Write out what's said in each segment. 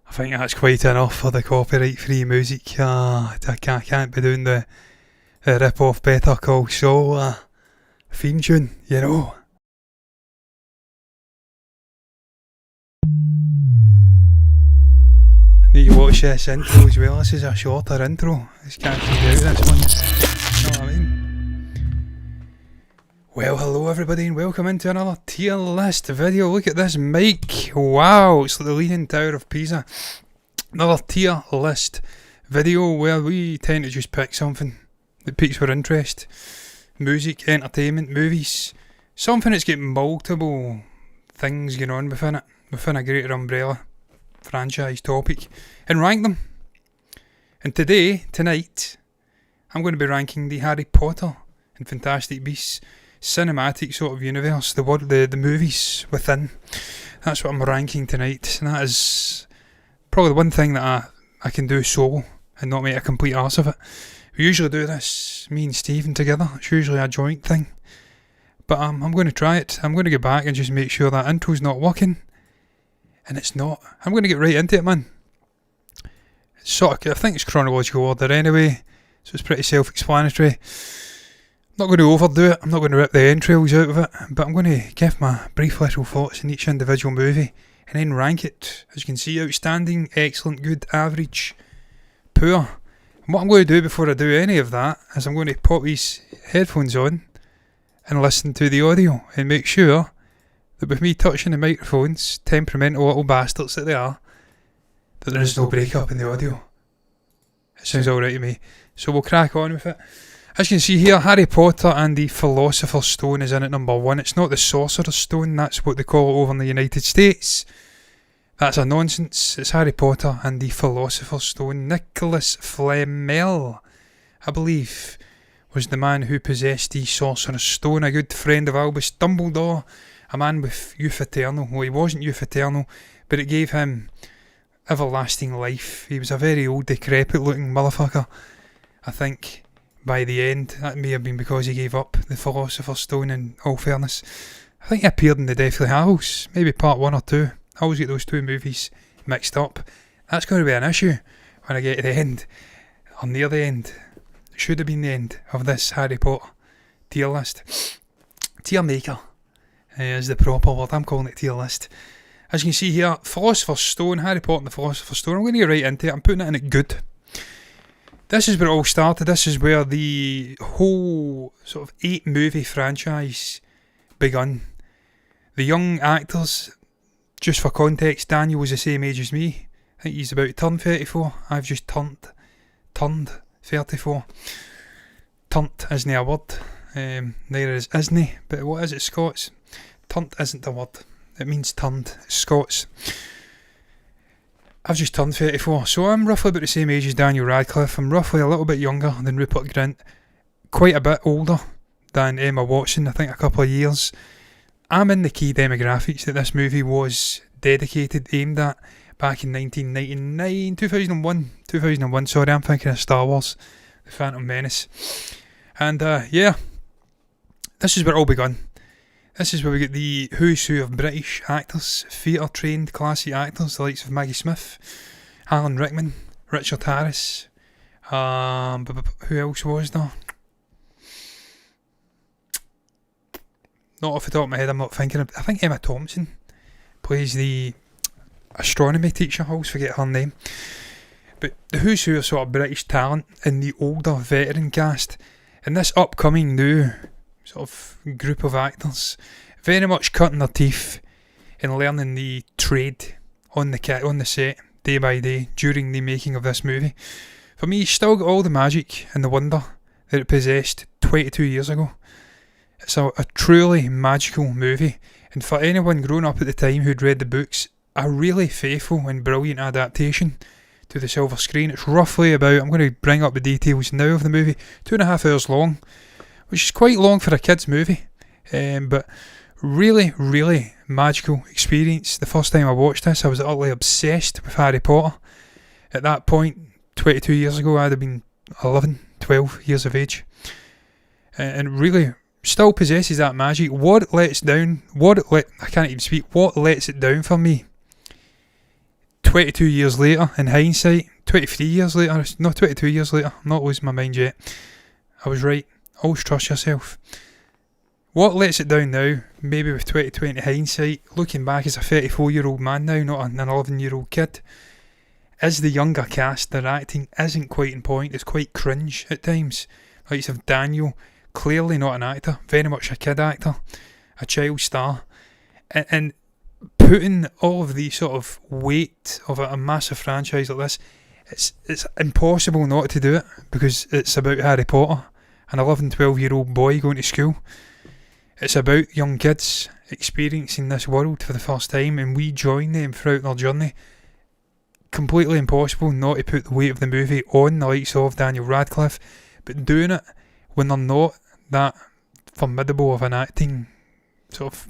I think that's quite enough for the copyright-free music. I can't be doing the rip-off Better Call Saul theme tune, you know. I need to watch this intro as well. This is a shorter intro. I just can't figure out this one. You know what I mean? Well, hello everybody and welcome into another tier list video. Look at this mic. Wow, it's like the Leaning Tower of Pisa. Another tier list video where we tend to just pick something that piques our interest. Music, entertainment, movies. Something that's got multiple things going on within it. Within a greater umbrella franchise topic. And rank them. And tonight, I'm going to be ranking the Harry Potter and Fantastic Beasts cinematic sort of universe, the movies within. That's what I'm ranking tonight, and that is probably the one thing that I can do solo and not make a complete arse of it. We usually do this, me and Stephen together. It's usually a joint thing, but I'm going to try it. I'm going to go back and just make sure that intro's not working, and it's not. I'm going to get right into it, man. It's I think it's chronological order anyway, so it's pretty self-explanatory. I'm not going to overdo it, I'm not going to rip the entrails out of it, but I'm going to give my brief little thoughts on each individual movie and then rank it. As you can see, outstanding, excellent, good, average, poor. And what I'm going to do before I do any of that is I'm going to pop these headphones on and listen to the audio and make sure that with me touching the microphones, temperamental little bastards that they are, that there is no break-up in the audio. It sounds alright to me. So we'll crack on with it. As you can see here, Harry Potter and the Philosopher's Stone is in at number 1. It's not the Sorcerer's Stone, that's what they call it over in the United States. That's a nonsense. It's Harry Potter and the Philosopher's Stone. Nicholas Flamel, I believe, was the man who possessed the Sorcerer's Stone, a good friend of Albus Dumbledore, a man with youth eternal. Well, he wasn't youth eternal, but it gave him everlasting life. He was a very old, decrepit looking motherfucker, I think. By the end, that may have been because he gave up the Philosopher's Stone, in all fairness. I think he appeared in the Deathly Hallows, maybe part 1 or 2. I always get those two movies mixed up. That's going to be an issue when I get to the end, or near the end. It should have been the end of this Harry Potter tier list. Tier maker is the proper word, I'm calling it tier list. As you can see here, Philosopher's Stone, Harry Potter and the Philosopher's Stone. I'm going to get right into it, I'm putting it in at good. This is where it all started. This is where the whole sort of 8-movie franchise begun. The young actors, just for context, Daniel was the same age as me. I think he's about to turn 34. I've just turned 34. Turnt isn't a word. Neither is isn't. But what is it, Scots? Turnt isn't a word. It means turned. It's Scots. I've just turned 34, so I'm roughly about the same age as Daniel Radcliffe. I'm roughly a little bit younger than Rupert Grint, quite a bit older than Emma Watson, I think a couple of years. I'm in the key demographics that this movie was dedicated, aimed at, back in 1999, 2001, sorry, I'm thinking of Star Wars, The Phantom Menace. And yeah, this is where it all begun. This is where we get the who's who of British actors, theatre-trained classy actors, the likes of Maggie Smith, Alan Rickman, Richard Harris, who else was there? Not off the top of my head, I'm not thinking of, I think Emma Thompson plays the astronomy teacher, I always forget her name. But the who's who of sort of British talent in the older veteran cast, and this upcoming new sort of group of actors, very much cutting their teeth and learning the trade on the set day by day during the making of this movie. For me, it's still got all the magic and the wonder that it possessed 22 years ago. It's a truly magical movie, and for anyone grown up at the time who'd read the books, a really faithful and brilliant adaptation to the silver screen. It's roughly about, I'm going to bring up the details now of the movie, 2.5 hours long, which is quite long for a kids movie, but really, really magical experience. The first time I watched this, I was utterly obsessed with Harry Potter. At that point, 22 years ago, I'd have been 11, 12 years of age, and really still possesses that magic. What lets it down for me 22 years later, in hindsight, 23 years later, no, 22 years later, I'm not losing my mind yet. I was right. Always trust yourself. What lets it down now, maybe with 2020 hindsight, looking back as a 34-year-old man now, not an 11-year-old kid, is the younger cast. Their acting isn't quite in point. It's quite cringe at times. Like you have Daniel, clearly not an actor, very much a kid actor, a child star, and putting all of the sort of weight of a massive franchise like this, it's impossible not to do it, because it's about Harry Potter, an 11, 12-year-old boy going to school. It's about young kids experiencing this world for the first time, and we join them throughout their journey. Completely impossible not to put the weight of the movie on the likes of Daniel Radcliffe, but doing it when they're not that formidable of an acting sort of,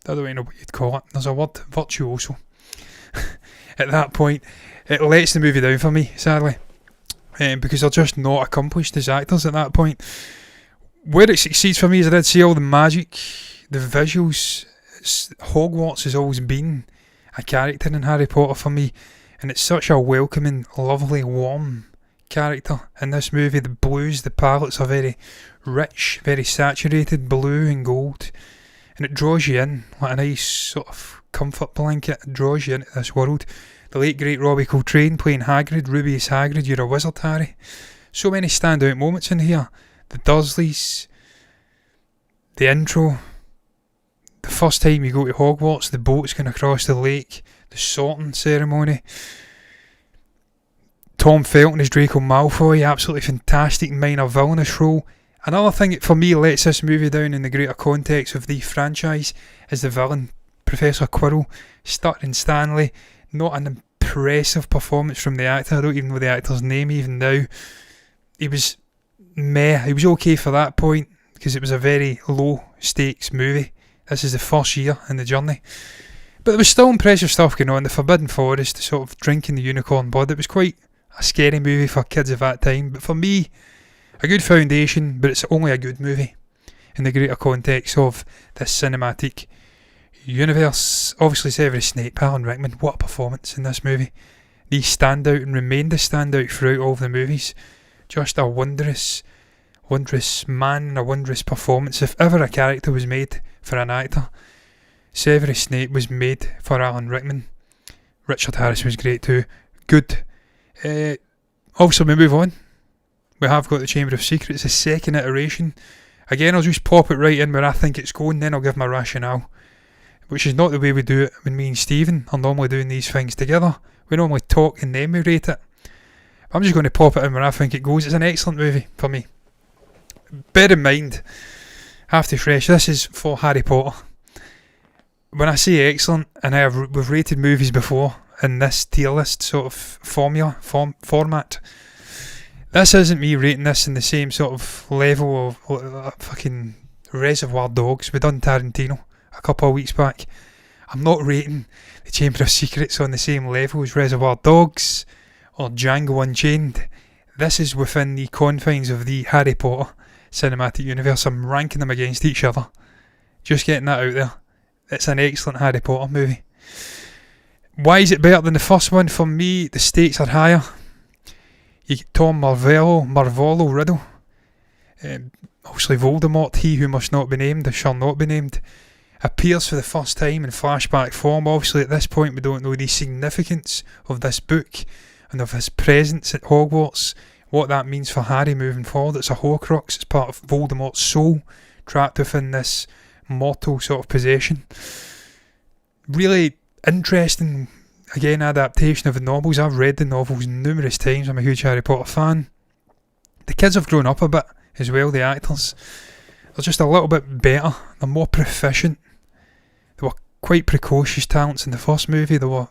I don't even know what you'd call it, there's a word, virtuoso. At that point, it lets the movie down for me, sadly, because they're just not accomplished as actors at that point. Where it succeeds for me is I did see all the magic, the visuals. Hogwarts has always been a character in Harry Potter for me, and it's such a welcoming, lovely, warm character in this movie. The blues, the palettes are very rich, very saturated blue and gold, and it draws you in like a nice sort of comfort blanket. It draws you into this world. The late great Robbie Coltrane playing Hagrid, Rubius Hagrid, you're a wizard, Harry. So many standout moments in here. The Dursleys, the intro, the first time you go to Hogwarts, the boat's going across the lake, the sorting ceremony, Tom Felton as Draco Malfoy, absolutely fantastic minor villainous role. Another thing that for me lets this movie down in the greater context of the franchise is the villain, Professor Quirrell, stuttering Stanley. Not an impressive performance from the actor. I don't even know the actor's name even now. He was meh. He was okay for that point because it was a very low stakes movie. This is the first year in the journey. But there was still impressive stuff going on. The Forbidden Forest, sort of drinking the unicorn blood. It was quite a scary movie for kids of that time. But for me, a good foundation, but it's only a good movie in the greater context of this cinematic universe. Obviously Severus Snape, Alan Rickman, what a performance in this movie. These stand out and remain to stand out throughout all of the movies. Just a wondrous man and a wondrous performance. If ever a character was made for an actor, Severus Snape was made for Alan Rickman. Richard Harris was great too. Good. Obviously we move on. We have got the Chamber of Secrets, the second iteration. Again, I'll just pop it right in where I think it's going, then I'll give my rationale. Which is not the way we do it when me and Stephen are normally doing these things together. We normally talk and then we rate it. I'm just going to pop it in where I think it goes. It's an excellent movie for me. Bear in mind, have to fresh, this is for Harry Potter. When I say excellent, and we've rated movies before in this tier list sort of format, this isn't me rating this in the same sort of level of fucking Reservoir Dogs. We done Tarantino a couple of weeks back. I'm not rating the Chamber of Secrets on the same level as Reservoir Dogs or Django Unchained. This is within the confines of the Harry Potter cinematic universe. I'm ranking them against each other. Just getting that out there. It's an excellent Harry Potter movie. Why is it better than the first one? For me, the stakes are higher. You get Tom Marvolo Riddle. Obviously Voldemort, he who must not be named, shall not be named, appears for the first time in flashback form. Obviously at this point we don't know the significance of this book and of his presence at Hogwarts, what that means for Harry moving forward. It's a Horcrux, it's part of Voldemort's soul, trapped within this mortal sort of possession. Really interesting, again, adaptation of the novels. I've read the novels numerous times. I'm a huge Harry Potter fan. The kids have grown up a bit as well, the actors. They're just a little bit better. They're more proficient. They were quite precocious talents in the first movie. They were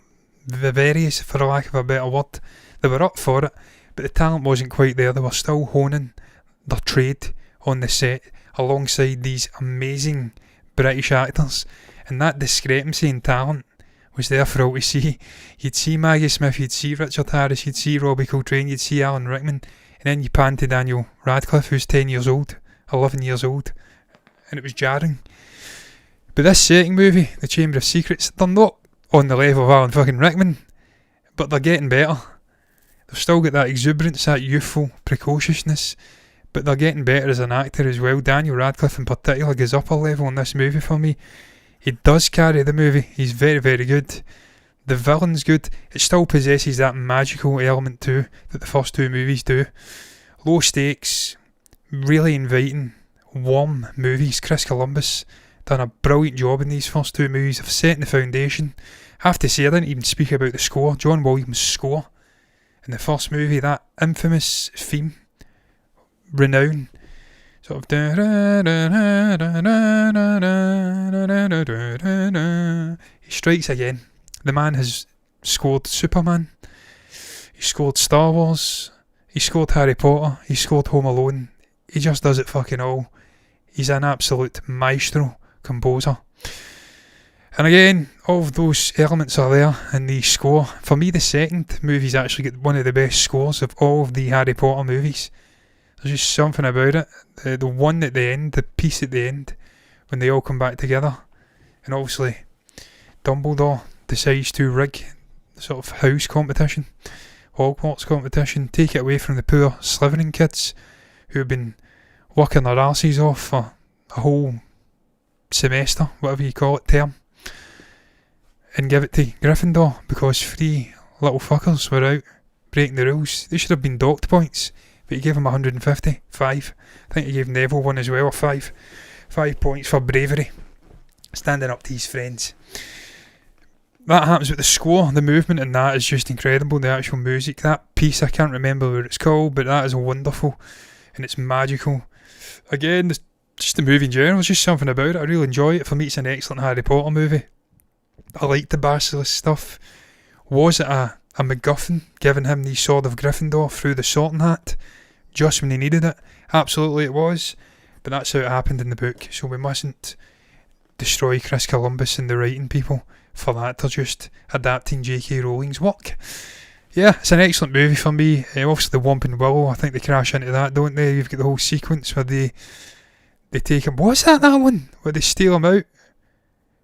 vivarious, for a lack of a better word. They were up for it, but the talent wasn't quite there. They were still honing their trade on the set alongside these amazing British actors, and that discrepancy in talent was there for all to see. You'd see Maggie Smith, you'd see Richard Harris, you'd see Robbie Coltrane, you'd see Alan Rickman, and then you pan to Daniel Radcliffe, who's 10 years old, 11 years old, and it was jarring. But this second movie, The Chamber of Secrets, they're not on the level of Alan fucking Rickman. but they're getting better. They've still got that exuberance, that youthful precociousness, but they're getting better as an actor as well. Daniel Radcliffe in particular goes up a level in this movie for me. He does carry the movie. He's very, very good. The villain's good. It still possesses that magical element too that the first two movies do. Low stakes, really inviting, warm movies. Chris Columbus done a brilliant job in these first two movies of setting the foundation. I have to say, I didn't even speak about the score. John Williams' score in the first movie, that infamous theme, Renown, sort of he strikes again. The man has scored Superman, he scored Star Wars, he scored Harry Potter, he scored Home Alone. He just does it fucking all. He's an absolute maestro composer. And again, all of those elements are there in the score. For me, the second movie's actually got one of the best scores of all of the Harry Potter movies. There's just something about it. The one at the end, the piece at the end, when they all come back together. And obviously, Dumbledore decides to rig the sort of house competition, Hogwarts competition, take it away from the poor Slytherin kids who have been working their arses off for a whole semester, whatever you call it, term, and give it to Gryffindor because three little fuckers were out breaking the rules. They should have been docked points, but he gave them 150, 5. I think he gave Neville one as well, 5 points for bravery, standing up to his friends. That happens with the score. The movement in that is just incredible. The actual music, that piece, I can't remember what it's called, but that is wonderful and it's magical. Again, just the movie in general, there's just something about it. I really enjoy it. For me, it's an excellent Harry Potter movie. I like the basilisk stuff. Was it a MacGuffin giving him the Sword of Gryffindor through the Sorting Hat just when he needed it? Absolutely it was, but that's how it happened in the book, so we mustn't destroy Chris Columbus and the writing people for that. They're just adapting J.K. Rowling's work. Yeah, it's an excellent movie for me. Obviously the Whomping Willow, I think they crash into that, don't they? You've got the whole sequence where they take him, was that one? Where they steal him out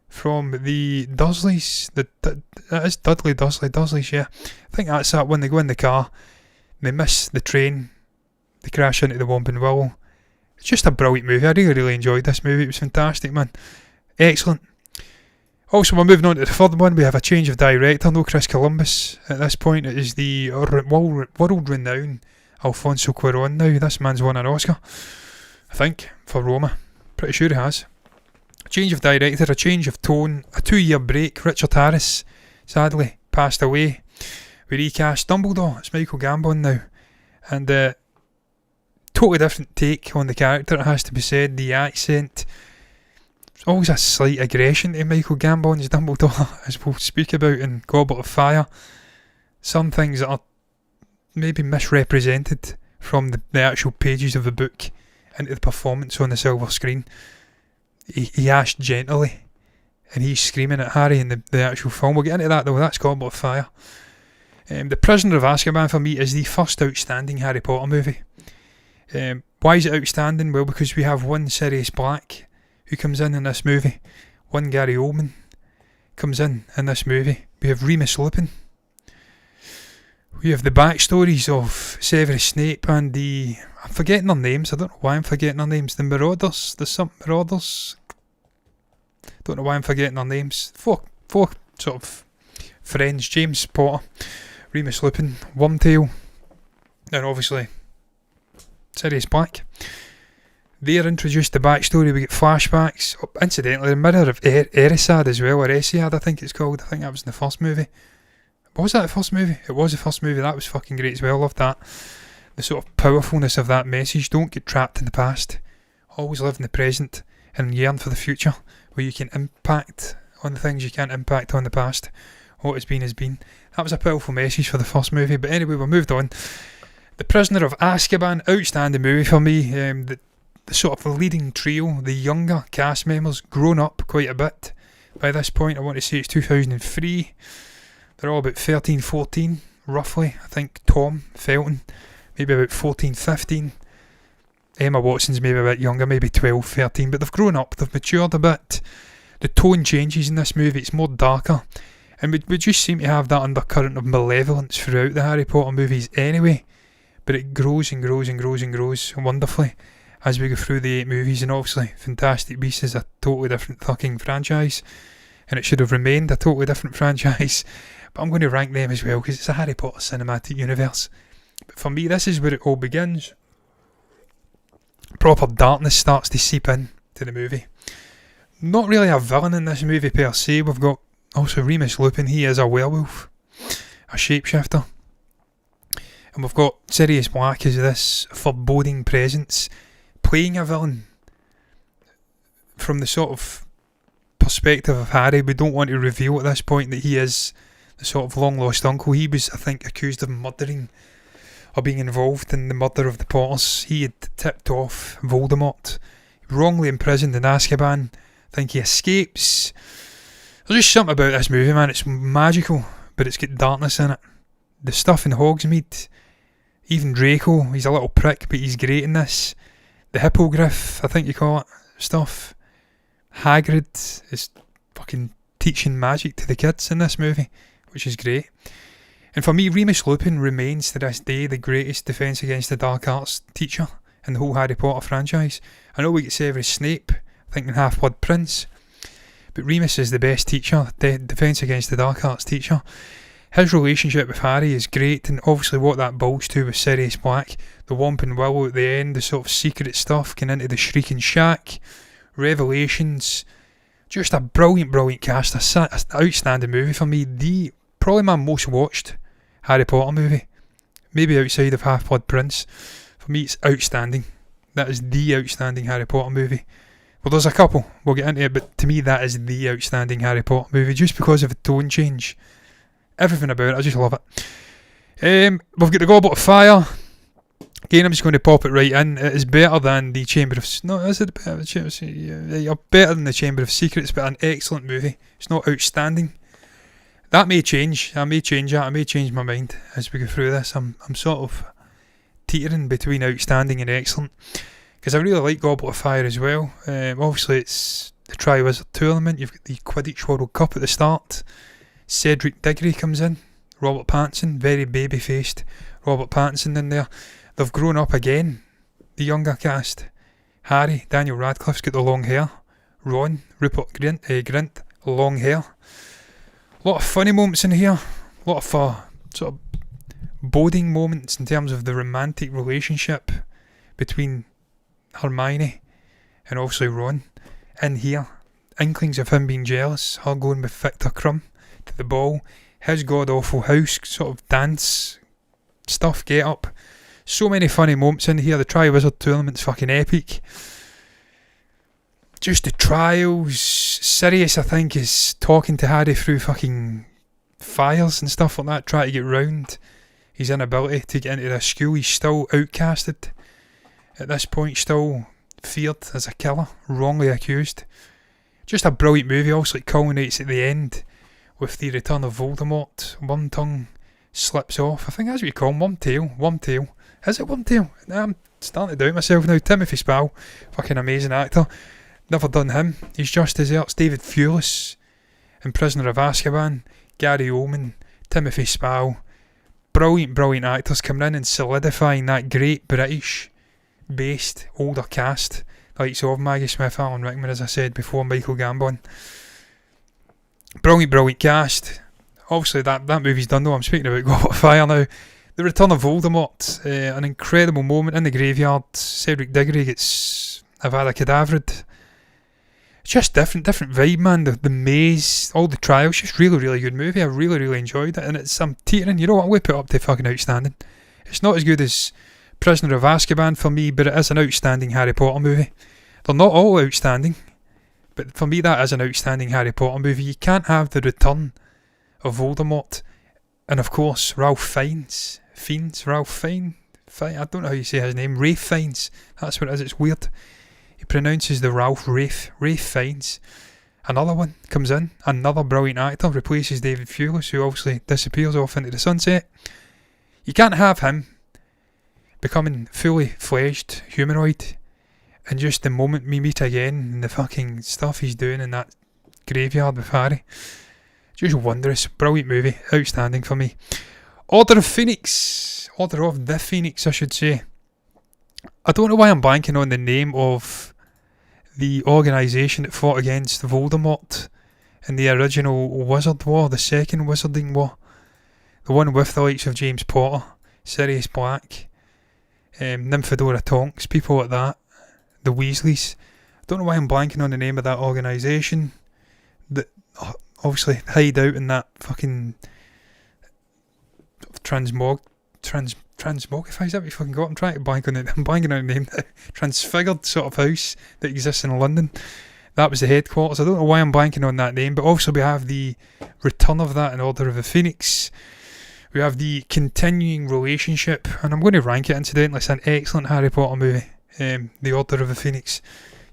from the Dursleys. That is Dudley Dursleys, yeah. I think that's that one. They go in the car, they miss the train, they crash into the Whomping Willow. It's just a brilliant movie. I really, really enjoyed this movie. It was fantastic, man. Excellent. Also, we're moving on to the third one. We have a change of director. No Chris Columbus at this point. It is the world-renowned Alfonso Cuero now. This man's won an Oscar, I think, for Roma. Pretty sure he has. A change of director, a change of tone, a 2-year break. Richard Harris, sadly, passed away. We recast Dumbledore. It's Michael Gambon now. And totally different take on the character, it has to be said. The accent, there's always a slight aggression to Michael Gambon's Dumbledore, as we'll speak about in Goblet of Fire. Some things that are maybe misrepresented from the actual pages of the book into the performance on the silver screen. He asked gently, and he's screaming at Harry in the actual film. We'll get into that though, that's Goblet of Fire. The Prisoner of Azkaban for me is the first outstanding Harry Potter movie. Why is it outstanding? Well, because we have one Sirius Black who comes in this movie. One Gary Oldman comes in this movie. We have Remus Lupin. We have the backstories of Severus Snape and I'm forgetting their names. I don't know why I'm forgetting their names. The Marauders. Marauders. Don't know why I'm forgetting their names. Four sort of friends. James Potter, Remus Lupin, Wormtail, and obviously Sirius Black. They're introduced the backstory. We get flashbacks. Incidentally, the Mirror of Erisad as well, or Esiad I think it's called. I think that was in the first movie. Was that the first movie? It was the first movie. That was fucking great as well. Loved that. The sort of powerfulness of that message. Don't get trapped in the past. Always live in the present and yearn for the future, where you can impact on the things you can't impact on the past. What has been has been. That was a powerful message for the first movie. But anyway, we moved on. The Prisoner of Azkaban, outstanding movie for me. The sort of leading trio, the younger cast members, grown up quite a bit. By this point, I want to say it's 2003. They're all about 13, 14, roughly. I think Tom Felton, maybe about 14, 15. Emma Watson's maybe a bit younger, maybe 12, 13. But they've grown up, they've matured a bit. The tone changes in this movie, it's more darker. And we just seem to have that undercurrent of malevolence throughout the Harry Potter movies anyway. But it grows and grows and grows and grows wonderfully as we go through the 8 movies. And obviously, Fantastic Beasts is a totally different fucking franchise. And it should have remained a totally different franchise. But I'm going to rank them as well because it's a Harry Potter cinematic universe. But for me, this is where it all begins. Proper darkness starts to seep in to the movie. Not really a villain in this movie per se. We've got also Remus Lupin. He is a werewolf, a shapeshifter. And we've got Sirius Black as this foreboding presence playing a villain. From the sort of perspective of Harry, we don't want to reveal at this point that he is the sort of long lost uncle. He was, I think, accused of murdering or being involved in the murder of the Potters. He had tipped off Voldemort, wrongly imprisoned in Azkaban. I think he escapes. There's just something about this movie, man. It's magical, but it's got darkness in it. The stuff in Hogsmeade, even Draco, he's a little prick, but he's great in this. The Hippogriff, I think you call it, stuff. Hagrid is fucking teaching magic to the kids in this movie, which is great. And for me, Remus Lupin remains to this day the greatest Defence Against the Dark Arts teacher in the whole Harry Potter franchise. I know we get Severus Snape, I think in Half-Blood Prince, but Remus is the best teacher, the Defence Against the Dark Arts teacher. His relationship with Harry is great, and obviously what that builds to with Sirius Black, the Whomping Willow at the end, the sort of secret stuff, getting into the Shrieking Shack, revelations. Just a brilliant, brilliant cast. An outstanding movie for me. Probably my most watched Harry Potter movie. Maybe outside of Half-Blood Prince. For me, it's outstanding. That is the outstanding Harry Potter movie. Well, there's a couple. We'll get into it, but to me, that is the outstanding Harry Potter movie, just because of the tone change. Everything about it, I just love it. We've got the Goblet of Fire. Again, I'm just going to pop it right in. It is better than the Chamber of... No, is it better than the Chamber of Secrets, but an excellent movie. It's not outstanding. That may change. I may change that. I may change my mind as we go through this. I'm sort of teetering between outstanding and excellent, because I really like Goblet of Fire as well. Obviously, it's the Triwizard Tournament. You've got the Quidditch World Cup at the start. Cedric Diggory comes in. Robert Pattinson, very baby-faced Robert Pattinson in there. They've grown up again, the younger cast. Harry, Daniel Radcliffe's got the long hair. Ron, Rupert Grint, long hair. A lot of funny moments in here. A lot of sort of boding moments in terms of the romantic relationship between Hermione and obviously Ron in here. Inklings of him being jealous, her going with Victor Crumb to the ball, his god-awful house sort of dance stuff, get up. So many funny moments in here. The Triwizard Tournament's fucking epic. Just the trials. Sirius, I think, is talking to Harry through fucking fires and stuff like that, trying to get round his inability to get into this school. He's still outcasted at this point, still feared as a killer, wrongly accused. Just a brilliant movie. Also, it culminates at the end with the return of Voldemort. Wormtongue slips off. I think that's what you call him. Wormtail. Is it Wormtail? I'm starting to doubt myself now. Timothy Spall, fucking amazing actor. Never done him. He's just desserts. David Thewlis, Imprisoner of Azkaban. Gary Oldman, Timothy Spall. Brilliant, brilliant actors coming in and solidifying that great British-based older cast. Likes of Maggie Smith, Alan Rickman, as I said before, Michael Gambon. Brilliant, brilliant cast. Obviously, that movie's done though. I'm speaking about Goblet of Fire now. The return of Voldemort, an incredible moment in the graveyard. Cedric Diggory gets Avada Kedavra. It's just different vibe, man. The maze, all the trials, just really, really good movie. I really, really enjoyed it, and I'm teetering. You know what? I'm going to put it up to fucking outstanding. It's not as good as Prisoner of Azkaban for me, but it is an outstanding Harry Potter movie. They're not all outstanding, but for me, that is an outstanding Harry Potter movie. You can't have the return of Voldemort, and of course, Ralph Fiennes. I don't know how you say his name. Ralph Fiennes. That's what it is. It's weird. He pronounces the Ralph Fiennes. Another one comes in. Another brilliant actor replaces David Thewlis, who obviously disappears off into the sunset. You can't have him becoming fully fledged humanoid, and just the moment we meet again and the fucking stuff he's doing in that graveyard with Harry. Just wondrous. Brilliant movie. Outstanding for me. Order of the Phoenix, I should say. I don't know why I'm blanking on the name of the organisation that fought against Voldemort in the original Wizard War, the second Wizarding War. The one with the likes of James Potter, Sirius Black, Nymphadora Tonks, people like that, the Weasleys. I don't know why I'm blanking on the name of that organisation that obviously hide out in that fucking transmogify, is that what you fucking got? I'm trying to blank on it. I'm blanking on the name. Transfigured sort of house that exists in London. That was the headquarters. I don't know why I'm blanking on that name, but also we have the return of that in Order of the Phoenix. We have the continuing relationship, and I'm going to rank it incidentally. It's an excellent Harry Potter movie, The Order of the Phoenix.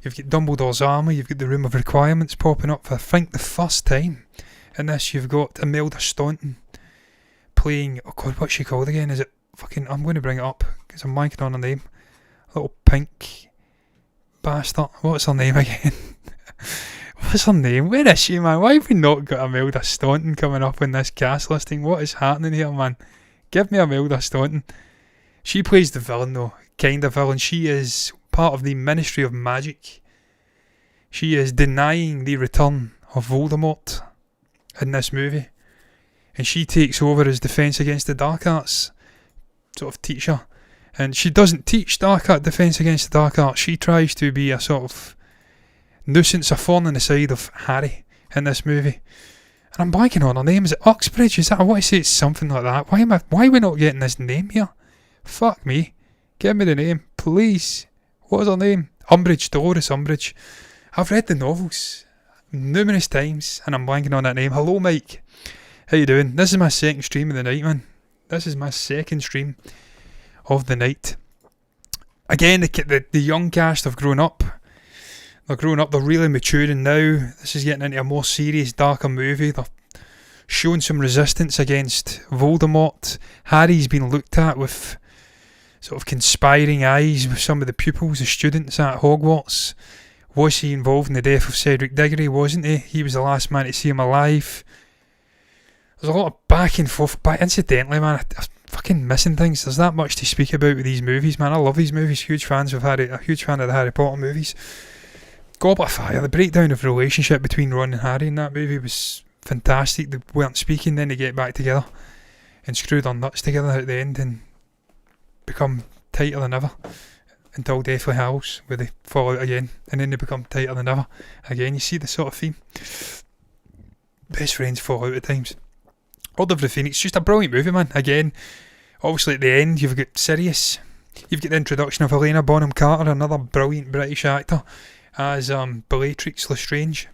You've got Dumbledore's army, you've got the Room of Requirements popping up for I think the first time. In this you've got Imelda Staunton playing, oh god, what's she called again? Is it fucking, I'm going to bring it up because I'm blanking on her name. Little pink bastard. What's her name again? What's her name? Where is she, man? Why have we not got Imelda Staunton coming up in this cast listing? What is happening here, man? Give me Imelda Staunton. She plays the villain though, kind of villain. She is part of the Ministry of Magic. She is denying the return of Voldemort in this movie. And she takes over as Defence Against the Dark Arts sort of teacher. And she doesn't teach Dark Art Defence Against the Dark Arts. She tries to be a sort of nuisance, a thorn in the side of Harry in this movie. And I'm blanking on her name. Is it Uxbridge? Is that? I want to say it's something like that. Why are we not getting this name here? Fuck me. Give me the name, please. What is her name? Umbridge, Dolores Umbridge. I've read the novels numerous times and I'm blanking on that name. Hello, Mike. How you doing? This is my second stream of the night, man. This is my second stream of the night. Again, the young cast have grown up. They're growing up, they're really maturing now. This is getting into a more serious, darker movie. They're showing some resistance against Voldemort. Harry's been looked at with sort of conspiring eyes with some of the pupils, the students at Hogwarts. Was he involved in the death of Cedric Diggory? Wasn't he? He was the last man to see him alive. There's a lot of back and forth. But incidentally, man, I'm fucking missing things. There's that much to speak about with these movies, man. I love these movies. A huge fan of the Harry Potter movies. Goblet of Fire, the breakdown of the relationship between Ron and Harry in that movie was fantastic. They weren't speaking, then they get back together and screw their nuts together at the end and become tighter than ever until Deathly Hallows, where they fall out again and then they become tighter than ever again. You see the sort of theme. Best friends fall out at times. Order of the Phoenix, just a brilliant movie, man. Again, obviously at the end you've got Sirius, you've got the introduction of Helena Bonham Carter, another brilliant British actor, as Bellatrix Lestrange.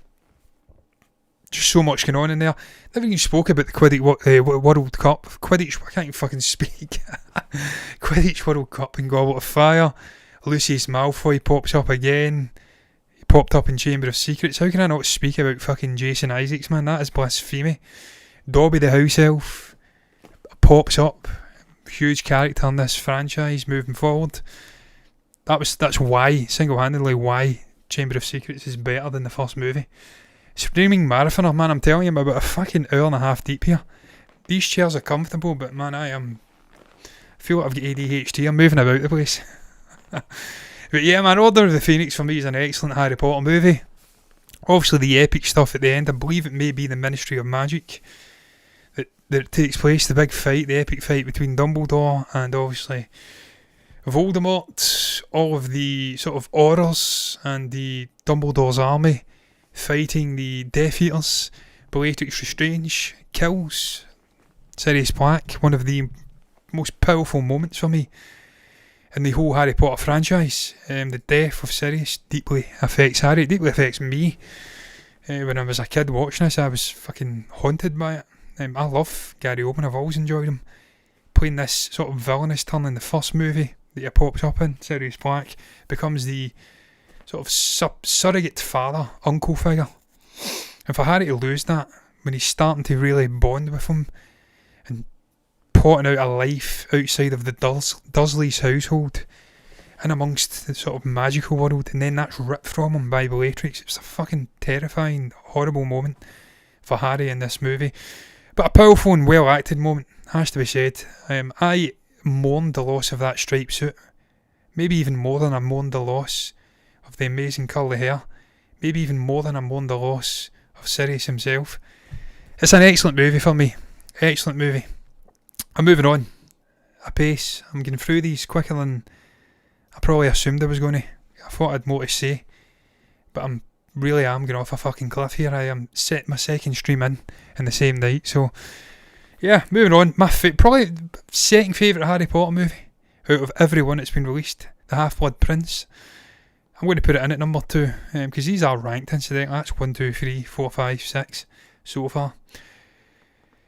Just so much going on in there. Never even spoke about the Quidditch World Cup. Quidditch, I can't even fucking speak. Quidditch World Cup and Goblet of Fire. Lucius Malfoy pops up again. He popped up in Chamber of Secrets. How can I not speak about fucking Jason Isaacs, man? That is blasphemy. Dobby the House Elf pops up. Huge character in this franchise moving forward. That's why, single-handedly why, Chamber of Secrets is better than the first movie. Streaming marathoner, man, I'm telling you, I'm about a fucking hour and a half deep here. These chairs are comfortable, but man, I feel like I've got ADHD. I'm moving about the place. But yeah, man, Order of the Phoenix for me is an excellent Harry Potter movie. Obviously the epic stuff at the end, I believe it may be the Ministry of Magic that takes place, the big fight, the epic fight between Dumbledore and obviously Voldemort, all of the sort of Aurors and the Dumbledore's army fighting the Death Eaters. Bellatrix Lestrange kills Sirius Black, one of the most powerful moments for me in the whole Harry Potter franchise. The death of Sirius deeply affects Harry, it deeply affects me. When I was a kid watching this, I was fucking haunted by it. I love Gary Oldman, I've always enjoyed him. Playing this sort of villainous turn in the first movie that he pops up in, Sirius Black, becomes the sort of surrogate father, uncle figure. And for Harry to lose that, when he's starting to really bond with him and plotting out a life outside of the Dursleys' household and amongst the sort of magical world, and then that's ripped from him by Bellatrix, it's a fucking terrifying, horrible moment for Harry in this movie. But a powerful and well acted moment, has to be said. I mourned the loss of that striped suit. Maybe even more than I mourned the loss of the amazing curly hair. Maybe even more than I mourned the loss of Sirius himself. It's an excellent movie for me. Excellent movie. I'm moving on apace. I'm getting through these quicker than I probably assumed I was going to. I thought I had more to say, but I'm really am going off a fucking cliff here. I am set my second stream in the same night, so yeah, moving on. My probably second favourite Harry Potter movie out of every one that's been released, The Half-Blood Prince. I'm going to put it in at number 2, because these are ranked, incidentally. That's 1, 2, 3, 4, 5, 6 so far.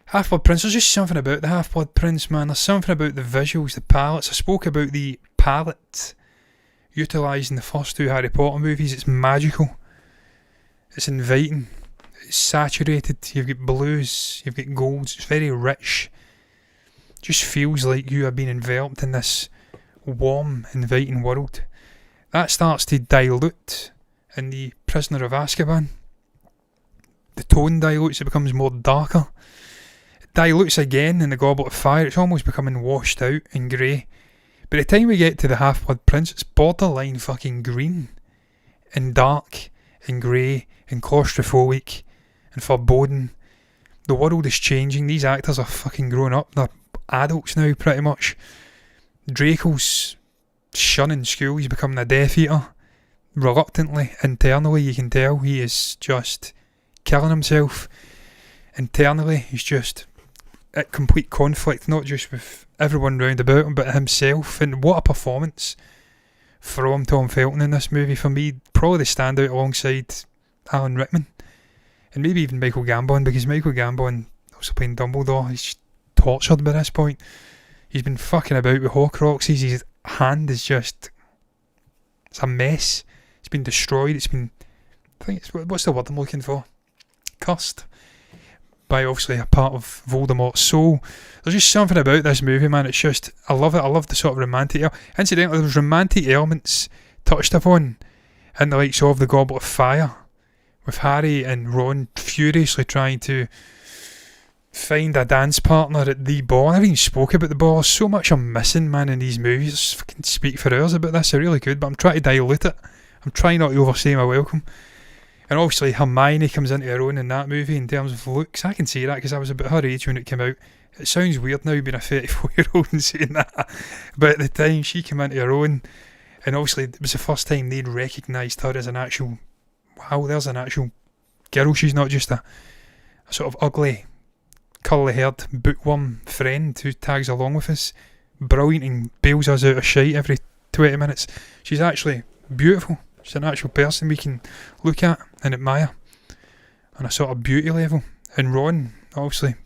Half-Blood Prince, there's just something about The Half-Blood Prince, man. There's something about the visuals, the palettes. I spoke about the palette utilised in the first 2 Harry Potter movies. It's magical. It's inviting. It's saturated. You've got blues, you've got golds. It's very rich. Just feels like you have been enveloped in this warm, inviting world. That starts to dilute in The Prisoner of Azkaban. The tone dilutes, it becomes more darker. It dilutes again in The Goblet of Fire. It's almost becoming washed out and grey. By the time we get to The Half-Blood Prince, it's borderline fucking green and dark and grey and claustrophobic and foreboding. The world is changing. These actors are fucking grown up. They're adults now, pretty much. Draco's shunning school. He's becoming a Death Eater. Reluctantly, internally, you can tell he is just killing himself. Internally, he's just at complete conflict, not just with everyone round about him, but himself. And what a performance from Tom Felton in this movie. For me, probably the standout alongside Alan Rickman. And maybe even Michael Gambon, because Michael Gambon, also playing Dumbledore, he's just tortured by this point. He's been fucking about with Horcruxes. His hand is just... it's a mess. It's been destroyed. It's been... I think it's... what's the word I'm looking for? Cursed. By obviously a part of Voldemort's soul. There's just something about this movie, man. It's just... I love it. I love the sort of romantic... Incidentally, there's romantic elements touched upon in the likes of The Goblet of Fire, with Harry and Ron furiously trying to find a dance partner at the ball. I haven't even spoke about the ball. There's so much I'm missing, man, in these movies. I just fucking speak for hours about this. I really could, but I'm trying to dilute it. I'm trying not to overstay my welcome. And obviously Hermione comes into her own in that movie in terms of looks. I can see that because I was about her age when it came out. It sounds weird now being a 34-year-old and saying that, but at the time she came into her own, and obviously it was the first time they'd recognised her as an actual... wow, there's an actual girl. She's not just a sort of ugly, curly-haired bookworm friend who tags along with us, brilliant and bails us out of shite every 20 minutes. She's actually beautiful. She's an actual person we can look at and admire on a sort of beauty level. And Ron, obviously,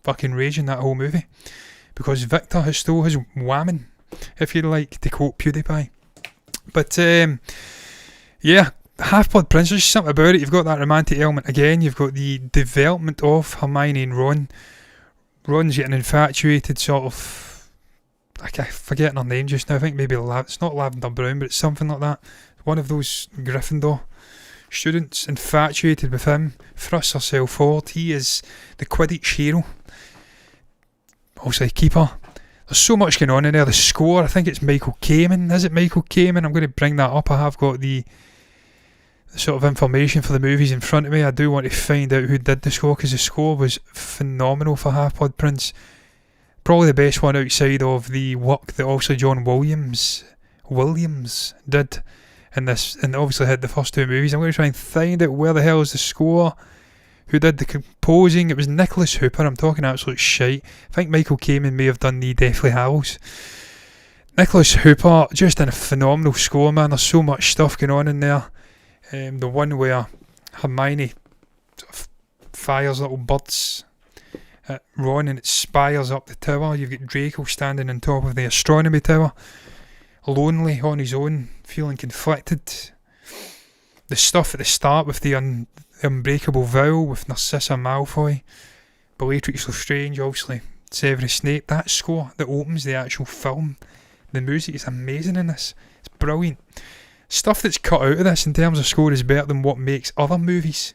fucking raging that whole movie because Victor has stole his whammon, if you like, to quote PewDiePie. But yeah, Half-Blood Prince, there's something about it. You've got that romantic element again. You've got the development of Hermione and Ron. Ron's getting infatuated, sort of... I'm forgetting her name just now. I think maybe it's not Lavender Brown, but it's something like that. One of those Gryffindor students, infatuated with him, thrusts herself forward. He is the Quidditch hero. Obviously, keeper. There's so much going on in there. The score, I think it's Michael Kamen. Is it Michael Kamen? I'm going to bring that up. I have got the sort of information for the movies in front of me. I do want to find out who did the score, because the score was phenomenal for Half-Blood Prince. Probably the best one outside of the work that also John Williams did in this, and obviously had the first 2 movies. I'm going to try and find out where the hell is the score, who did the composing. It was Nicholas Hooper. I'm talking absolute shite. I think Michael Kamen may have done the Deathly Hallows. Nicholas Hooper, just in a phenomenal score, man. There's so much stuff going on in there. The one where Hermione sort of fires little birds at Ron and it spires up the tower. You've got Draco standing on top of the astronomy tower, lonely on his own, feeling conflicted. The stuff at the start with the unbreakable vow with Narcissa Malfoy, Bellatrix Lestrange, obviously Severus Snape. That score that opens the actual film, the music is amazing in this. It's brilliant. Stuff that's cut out of this in terms of score is better than what makes other movies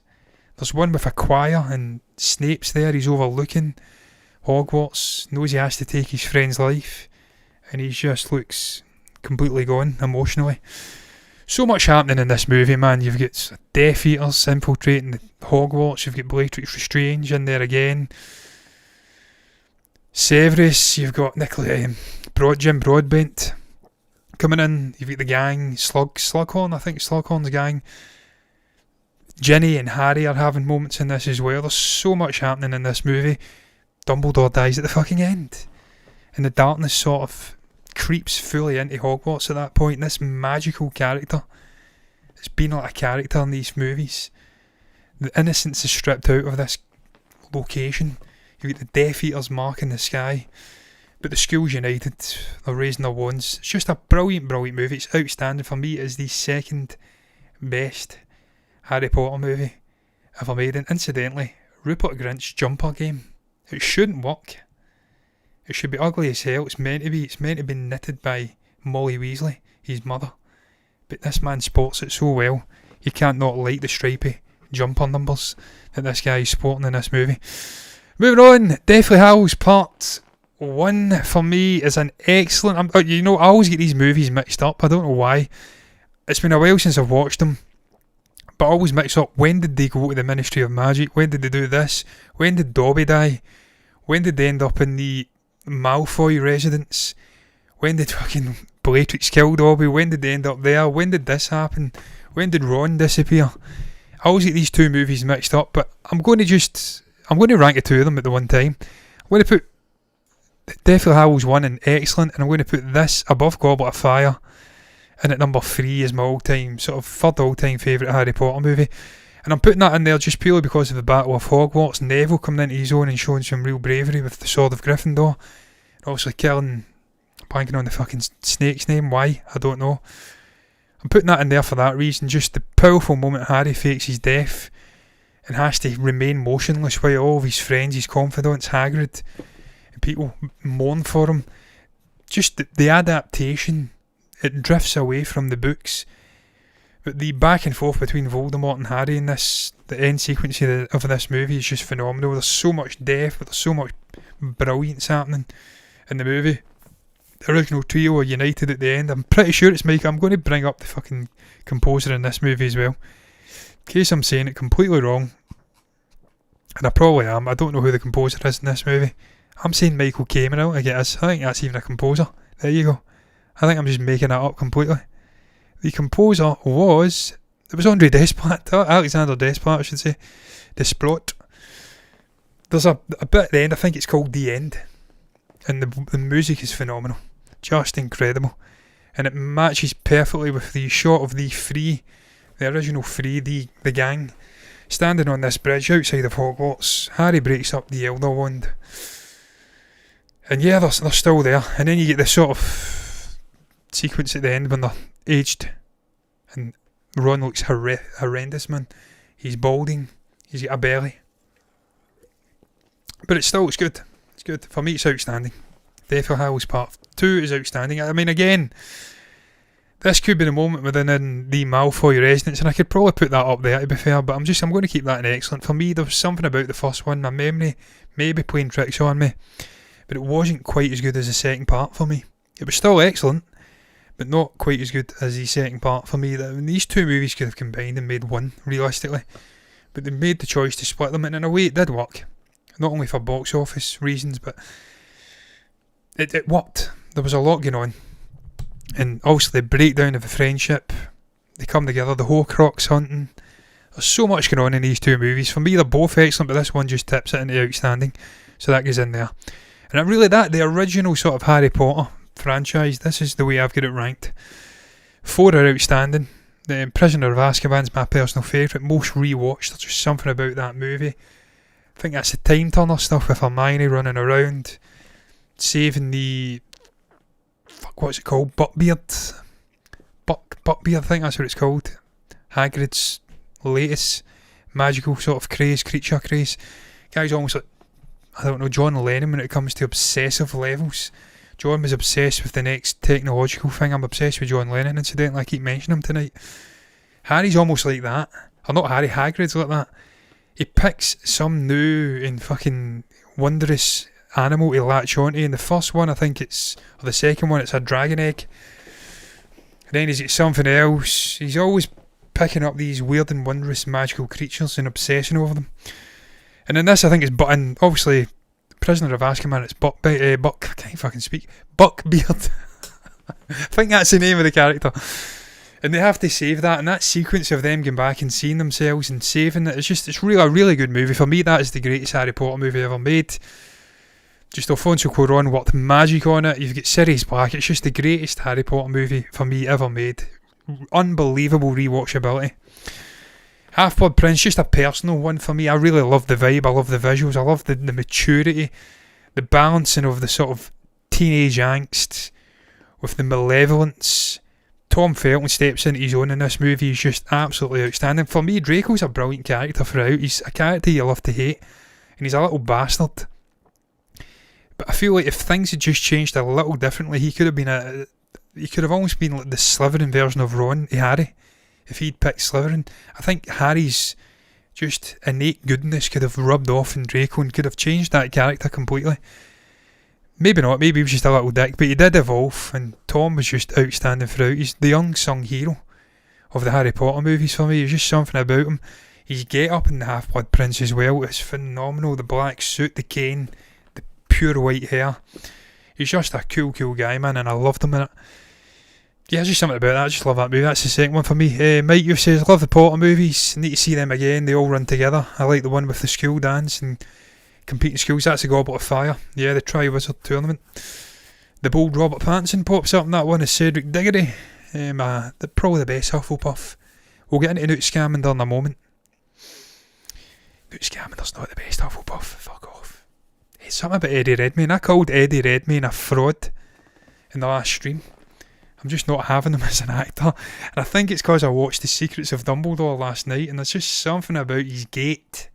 There's one with a choir and Snape's there, he's overlooking Hogwarts, knows he has to take his friend's life, and he just looks completely gone emotionally. So much happening in this movie, man. You've got Death Eaters infiltrating the Hogwarts, you've got Bellatrix Lestrange in there again, Severus, you've got Jim Broadbent coming in, you've got the gang, Slughorn, I think Slughorn's gang. Ginny and Harry are having moments in this as well. There's so much happening in this movie. Dumbledore dies at the fucking end, and the darkness sort of creeps fully into Hogwarts at that point. This magical character, it's been like a character in these movies. The innocence is stripped out of this location. You get the Death Eaters marking the sky, but the school's united, they're raising their wands. It's just a brilliant movie. It's outstanding. For me, it is the second best Harry Potter movie ever made. And incidentally, Rupert Grint's jumper game, it shouldn't work. It should be ugly as hell. It's meant to be knitted by Molly Weasley, his mother. But this man sports it so well, you can't not like the stripy jumper numbers that this guy is sporting in this movie. Moving on, Deathly Hallows Part 1 for me is an excellent... I always get these movies mixed up. I don't know why. It's been a while since I've watched them, but I always mix up. When did they go to the Ministry of Magic? When did they do this? When did Dobby die? When did they end up in the Malfoy residence? When did fucking Bellatrix kill Dobby? When did they end up there? When did this happen? When did Ron disappear? I always get these two movies mixed up, but I'm going to rank the two of them at the one time. I'm going to put Deathly Hallows 1 in excellent, and I'm going to put this above Goblet of Fire, and at number 3 is my third all-time favourite Harry Potter movie. And I'm putting that in there just purely because of the Battle of Hogwarts, Neville coming into his own and showing some real bravery with the Sword of Gryffindor, and obviously blanking on the fucking snake's name, why, I don't know. I'm putting that in there for that reason, just the powerful moment Harry fakes his death and has to remain motionless while all of his friends, his confidants, Hagrid, and people mourn for him. Just the adaptation, it drifts away from the books, but the back and forth between Voldemort and Harry in this, the end sequence of this movie is just phenomenal. There's so much depth, but there's so much brilliance happening in the movie. The original trio are united at the end. I'm pretty sure it's Mike. I'm going to bring up the fucking composer in this movie as well, in case I'm saying it completely wrong, and I probably am. I don't know who the composer is in this movie. I'm saying Michael Kamen. I think that's even a composer. There you go. I think I'm just making that up completely. The composer was Andre Desplat, Alexander Desplat I should say, Desplat. There's a bit at the end, I think it's called The End, and the music is phenomenal, just incredible, and it matches perfectly with the shot of the original three, the gang, standing on this bridge outside of Hogwarts. Harry breaks up the Elder Wand, and yeah, they're still there, and then you get this sort of sequence at the end when they're aged, and Ron looks horrendous, man. He's balding, he's got a belly, but it's good. It's good. For me, it's outstanding. Deathly Hallows Part 2 is outstanding. I mean, again, this could be the moment within the Malfoy residence, and I could probably put that up there to be fair, but I'm going to keep that in excellent. For me, there was something about the first one, my memory may be playing tricks on me, but it wasn't quite as good as the second part for me. It was still excellent, but not quite as good as the second part for me. These two movies could have combined and made one, realistically, but they made the choice to split them, and in a way it did work. Not only for box office reasons, but it worked. There was a lot going on, and obviously the breakdown of the friendship, they come together, the Horcrux hunting. There's so much going on in these two movies. For me, they're both excellent, but this one just tips it into outstanding, so that goes in there. And really, the original sort of Harry Potter franchise, this is the way I've got it ranked. 4 are outstanding. The Imprisoner of Azkaban is my personal favourite, most rewatched. There's just something about that movie. I think that's the time turner stuff with Hermione running around saving the what's it called? Buckbeard, I think that's what it's called. Hagrid's latest magical sort of creature craze. Guy's almost like, I don't know, John Lennon when it comes to obsessive levels. John was obsessed with the next technological thing. I'm obsessed with John Lennon, incidentally. I keep mentioning him tonight. Harry's almost like that. Or not Harry, Hagrid's like that. he picks some new and fucking wondrous animal to latch onto. In the first one, I think it's, or the second one, it's a dragon egg. And then he's got something else. He's always picking up these weird and wondrous magical creatures and obsessing over them. And in this, I think it's Button, obviously, Prisoner of Azkaban, it's Buck, I can't fucking speak, Buckbeard. I think that's the name of the character. And they have to save that, and that sequence of them going back and seeing themselves and saving it, it's really a really good movie. For me, that is the greatest Harry Potter movie ever made. Just Alfonso Cuero worked magic on it. You've got Sirius Black. It's just the greatest Harry Potter movie for me ever made. Unbelievable rewatchability. Half-Blood Prince, just a personal one for me. I really love the vibe, I love the visuals, I love the maturity, the balancing of the sort of teenage angst with the malevolence. Tom Felton steps into his own in this movie. He's just absolutely outstanding. For me, Draco's a brilliant character throughout. He's a character you love to hate, and he's a little bastard. But I feel like if things had just changed a little differently, he could have almost been like the Slytherin version of Ron to Harry. If he'd picked Slytherin, I think Harry's just innate goodness could have rubbed off in Draco and could have changed that character completely. Maybe not, maybe he was just a little dick, but he did evolve, and Tom was just outstanding throughout. He's the unsung hero of the Harry Potter movies for me. There's just something about him. His get-up in the Half-Blood Prince as well is phenomenal. The black suit, the cane, the pure white hair. He's just a cool guy, man, and I loved him in it. Yeah, just something about that. I just love that movie. That's the second one for me. Mike, you says, love the Potter movies. Need to see them again. They all run together. I like the one with the school dance and competing schools. That's the Goblet of Fire. Yeah, the Triwizard Tournament. The bold Robert Pattinson pops up in that one as Cedric Diggory. Probably the best Hufflepuff. We'll get into Newt Scamander in a moment. Newt Scamander's not the best Hufflepuff. Fuck off. It's something about Eddie Redmayne. I called Eddie Redmayne a fraud in the last stream. I'm just not having him as an actor. And I think it's because I watched The Secrets of Dumbledore last night, and there's just something about his gait.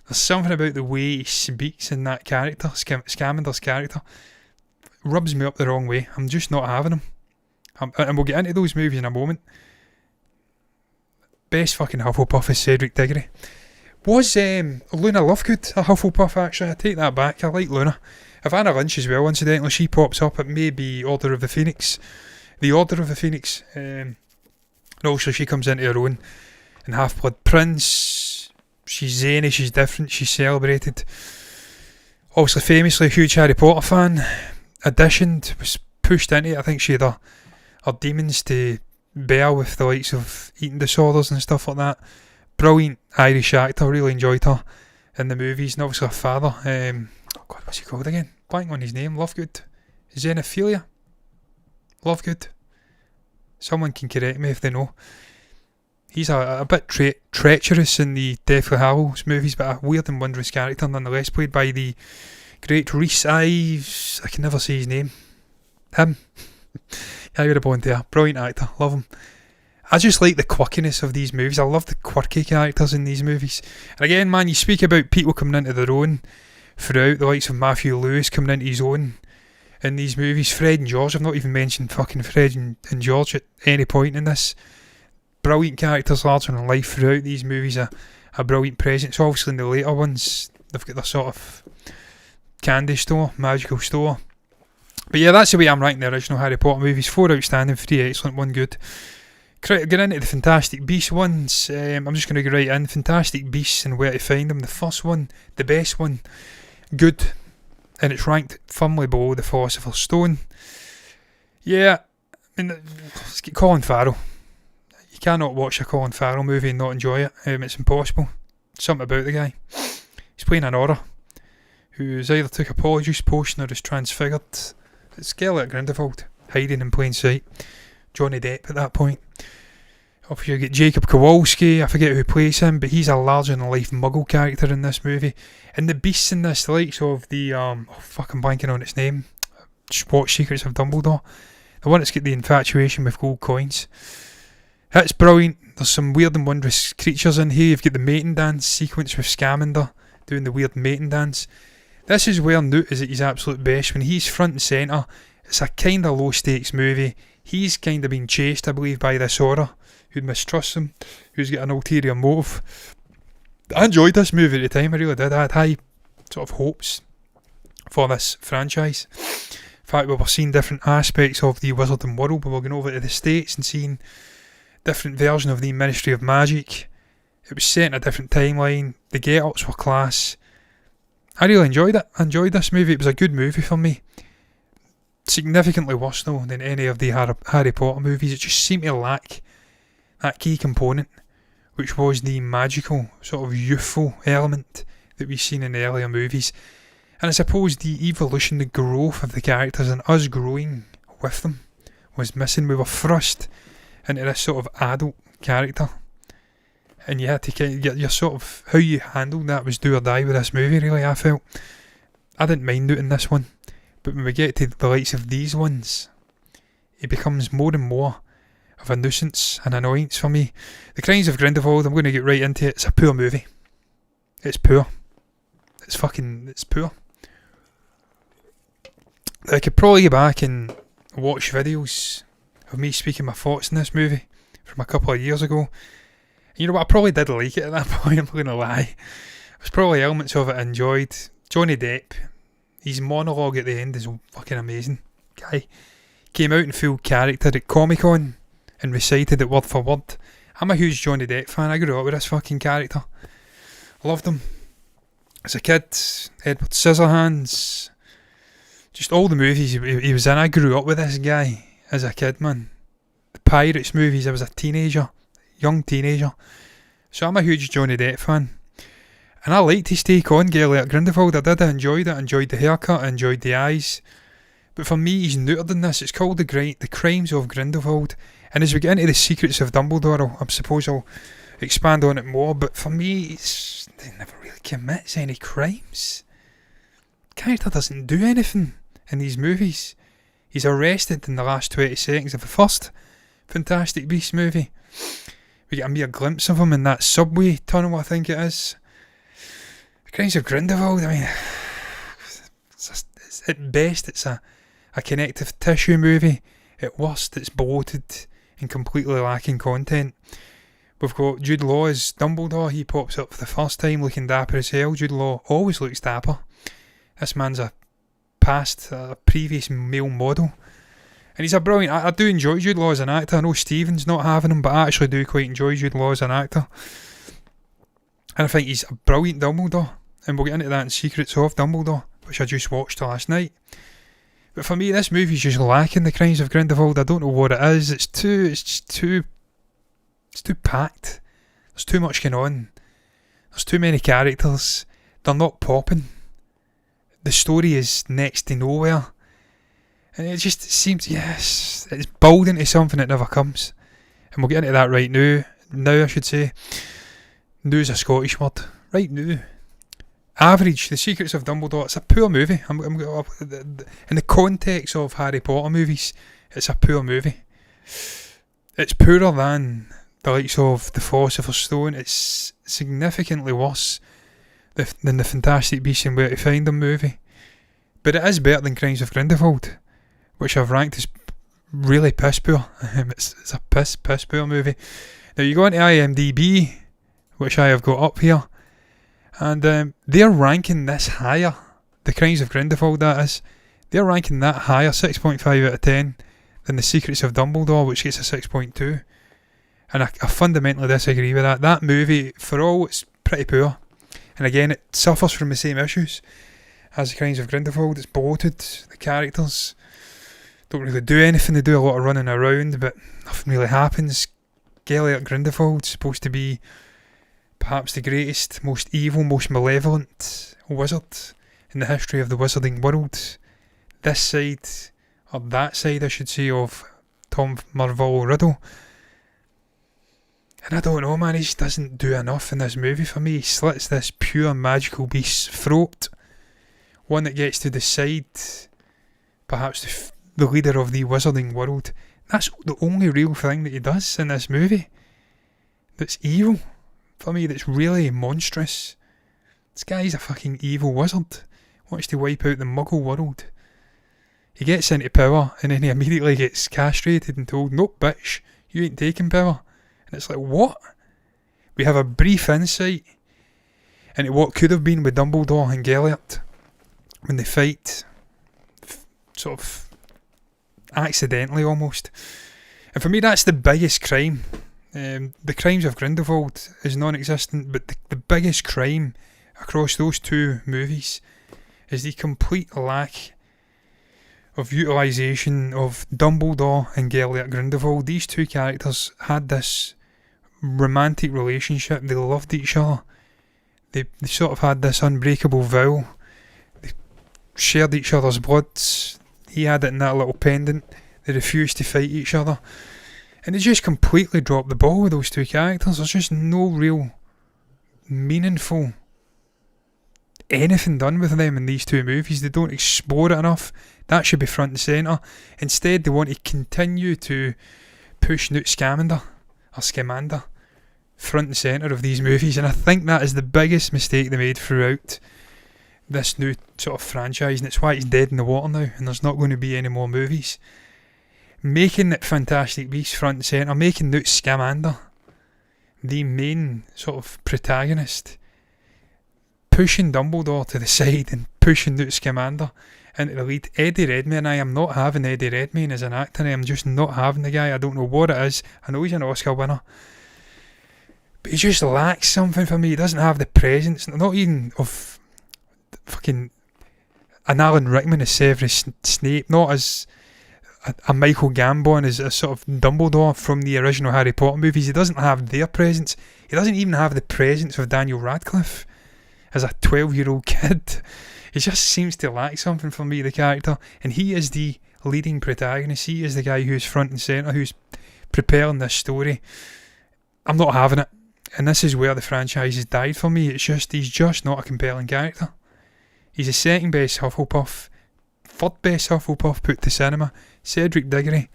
There's something about the way he speaks in that character, Scamander's character, rubs me up the wrong way. I'm just not having him. And we'll get into those movies in a moment. Best fucking Hufflepuff is Cedric Diggory. Was Luna Lovegood a Hufflepuff, actually? I take that back. I like Luna. Havana Lynch as well, incidentally. She pops up. It may be Order of the Phoenix. The Order of the Phoenix. And also she comes into her own in Half-Blood Prince. She's zany, she's different, she's celebrated. Obviously, famously a huge Harry Potter fan. Auditioned, was pushed into it. I think she had her demons to bear with the likes of eating disorders and stuff like that. Brilliant Irish actor, really enjoyed her in the movies. And obviously her father, oh god, what's he called again? Blank on his name. Lovegood. Xenophilia? Lovegood. Someone can correct me if they know. He's a bit treacherous in the Deathly Hallows movies, but a weird and wondrous character nonetheless, played by the great Rhys Ives. I can never say his name. Him. I would have born there. Brilliant actor. Love him. I just like the quirkiness of these movies. I love the quirky characters in these movies. And again, man, you speak about people coming into their own throughout, the likes of Matthew Lewis coming into his own in these movies. Fred and George, I've not even mentioned fucking Fred and George at any point in this. Brilliant characters, larger than life throughout these movies. A brilliant presence. Obviously in the later ones, they've got their sort of candy store, magical store. But yeah, that's the way I'm ranking the original Harry Potter movies. 4 outstanding, 3 excellent, 1 good. Get into the Fantastic Beasts ones. I'm just going to go right in. Fantastic Beasts and Where to Find Them. The first one, the best one, good. And it's ranked firmly below The Philosopher's Stone. Yeah, I mean, let's get Colin Farrell. You cannot watch a Colin Farrell movie and not enjoy it. It's impossible. Something about the guy. He's playing an Auror who's either took a polyjuice potion or is transfigured. It's Gellert Grindelwald, hiding in plain sight. Johnny Depp at that point. Obviously you get Jacob Kowalski, I forget who plays him, but he's a larger-than-life muggle character in this movie. And the beasts in this, the likes of the, I'm blanking on its name. Just watch Secrets of Dumbledore. The one that's got the infatuation with gold coins. It's brilliant. There's some weird and wondrous creatures in here. You've got the mating dance sequence with Scamander doing the weird mating dance. This is where Newt is at his absolute best. When he's front and centre, it's a kind of low-stakes movie. He's kind of being chased, I believe, by this Auror who mistrusts him, who's got an ulterior motive. I enjoyed this movie at the time, I really did. I had high sort of hopes for this franchise. In fact, we were seeing different aspects of the wizarding world. We were going over to the States and seeing different version of the Ministry of Magic. It was set in a different timeline. The get-ups were class. I really enjoyed it. I enjoyed this movie. It was a good movie for me. Significantly worse though than any of the Harry Potter movies. It just seemed to lack that key component, which was the magical, sort of youthful element that we've seen in the earlier movies. And I suppose the evolution, the growth of the characters and us growing with them was missing. We were thrust into this sort of adult character, and you had to kind of get your sort of, how you handled that was do or die with this movie, really. I felt I didn't mind it in this one, but when we get to the likes of these ones, it becomes more and more of a nuisance and annoyance for me. The Crimes of Grindelwald, I'm going to get right into it. It's a poor movie. It's poor. It's poor. I could probably go back and watch videos of me speaking my thoughts in this movie from a couple of years ago. You know what, I probably did like it at that point, I'm not going to lie. There's probably elements of it I enjoyed. Johnny Depp, his monologue at the end is fucking amazing. Guy came out in full character at Comic-Con and recited it word for word. I'm a huge Johnny Depp fan. I grew up with this fucking character. Loved him. As a kid, Edward Scissorhands, just all the movies he was in. I grew up with this guy as a kid, man. The Pirates movies, I was a young teenager. So I'm a huge Johnny Depp fan. And I liked his take on Gellert Grindelwald. I did. I enjoyed it. I enjoyed the haircut. I enjoyed the eyes. But for me, he's neutered than this. It's called The Crimes of Grindelwald. And as we get into the secrets of Dumbledore, I suppose I'll expand on it more. But for me, they never really commits any crimes. The character doesn't do anything in these movies. He's arrested in the last 20 seconds of the first Fantastic Beasts movie. We get a mere glimpse of him in that subway tunnel, I think it is. The Crimes of Grindelwald, I mean, at best it's a connective tissue movie. At worst, it's bloated and completely lacking content. We've got Jude Law as Dumbledore. He pops up for the first time looking dapper as hell. Jude Law always looks dapper. This man's a previous male model. And he's a brilliant... I do enjoy Jude Law as an actor. I know Stephen's not having him, but I actually do quite enjoy Jude Law as an actor. And I think he's a brilliant Dumbledore. And we'll get into that in Secrets of Dumbledore, which I just watched last night. But for me, this movie's just lacking The Crimes of Grindelwald. I don't know what it is. It's too packed. There's too much going on. There's too many characters. They're not popping. The story is next to nowhere. And it just seems, yes, it's building to something that never comes. And we'll get into that right now. Now, I should say. Now is a Scottish word. Right now. Average, The Secrets of Dumbledore, it's a poor movie. In the context of Harry Potter movies, it's a poor movie. It's poorer than the likes of The Philosopher's Stone. It's significantly worse than the Fantastic Beasts and Where to Find Them movie. But it is better than Crimes of Grindelwald, which I've ranked as really piss poor. It's a piss poor movie. Now you go into IMDb, which I have got up here, and they're ranking this higher. The Crimes of Grindelwald, that is. They're ranking that higher, 6.5 out of 10, than The Secrets of Dumbledore, which gets a 6.2. And I fundamentally disagree with that. That movie, for all, it's pretty poor. And again, it suffers from the same issues as The Crimes of Grindelwald. It's bloated. The characters don't really do anything. They do a lot of running around, but nothing really happens. Gellert Grindelwald's supposed to be perhaps the greatest, most evil, most malevolent wizard in the history of the wizarding world. This side, or that side I should say, of Tom Marvell Riddle. And I don't know, man, he just doesn't do enough in this movie for me. He slits this pure magical beast's throat. One that gets to decide, perhaps the leader of the wizarding world. That's the only real thing that he does in this movie that's evil. For me, that's really monstrous. This guy's a fucking evil wizard. Wants to wipe out the muggle world. He gets into power and then he immediately gets castrated and told, nope, bitch, you ain't taking power. And it's like, what? We have a brief insight into what could have been with Dumbledore and Gellert when they fight, sort of accidentally almost. And for me, that's the biggest crime. The crimes of Grindelwald is non-existent, but the biggest crime across those two movies is the complete lack of utilisation of Dumbledore and Gellert Grindelwald. These two characters had this romantic relationship. They loved each other. They sort of had this unbreakable vow. They shared each other's blood. He had it in that little pendant. They refused to fight each other. And they just completely dropped the ball with those two characters. There's just no real meaningful anything done with them in these two movies. They don't explore it enough. That should be front and centre. Instead, they want to continue to push Newt Scamander front and centre of these movies, and I think that is the biggest mistake they made throughout this new sort of franchise, and it's why it's dead in the water now, and there's not going to be any more movies. Making it Fantastic Beasts front and centre, making Newt Scamander the main sort of protagonist, pushing Dumbledore to the side and pushing Newt Scamander into the lead. Eddie Redmayne, I am not having Eddie Redmayne as an actor. I am just not having the guy. I don't know what it is. I know he's an Oscar winner, but he just lacks something for me. He doesn't have the presence, not even of fucking an Alan Rickman as Severus Snape, not as a Michael Gambon as a sort of Dumbledore from the original Harry Potter movies. He doesn't have their presence. He doesn't even have the presence of Daniel Radcliffe as a 12-year-old kid. He just seems to lack something for me, the character, and he is the leading protagonist. He is the guy who's front and centre, who's preparing this story. I'm not having it, and this is where the franchise has died for me. It's just, he's just not a compelling character. He's the second best Hufflepuff, third best Hufflepuff put to cinema, Cedric Diggory,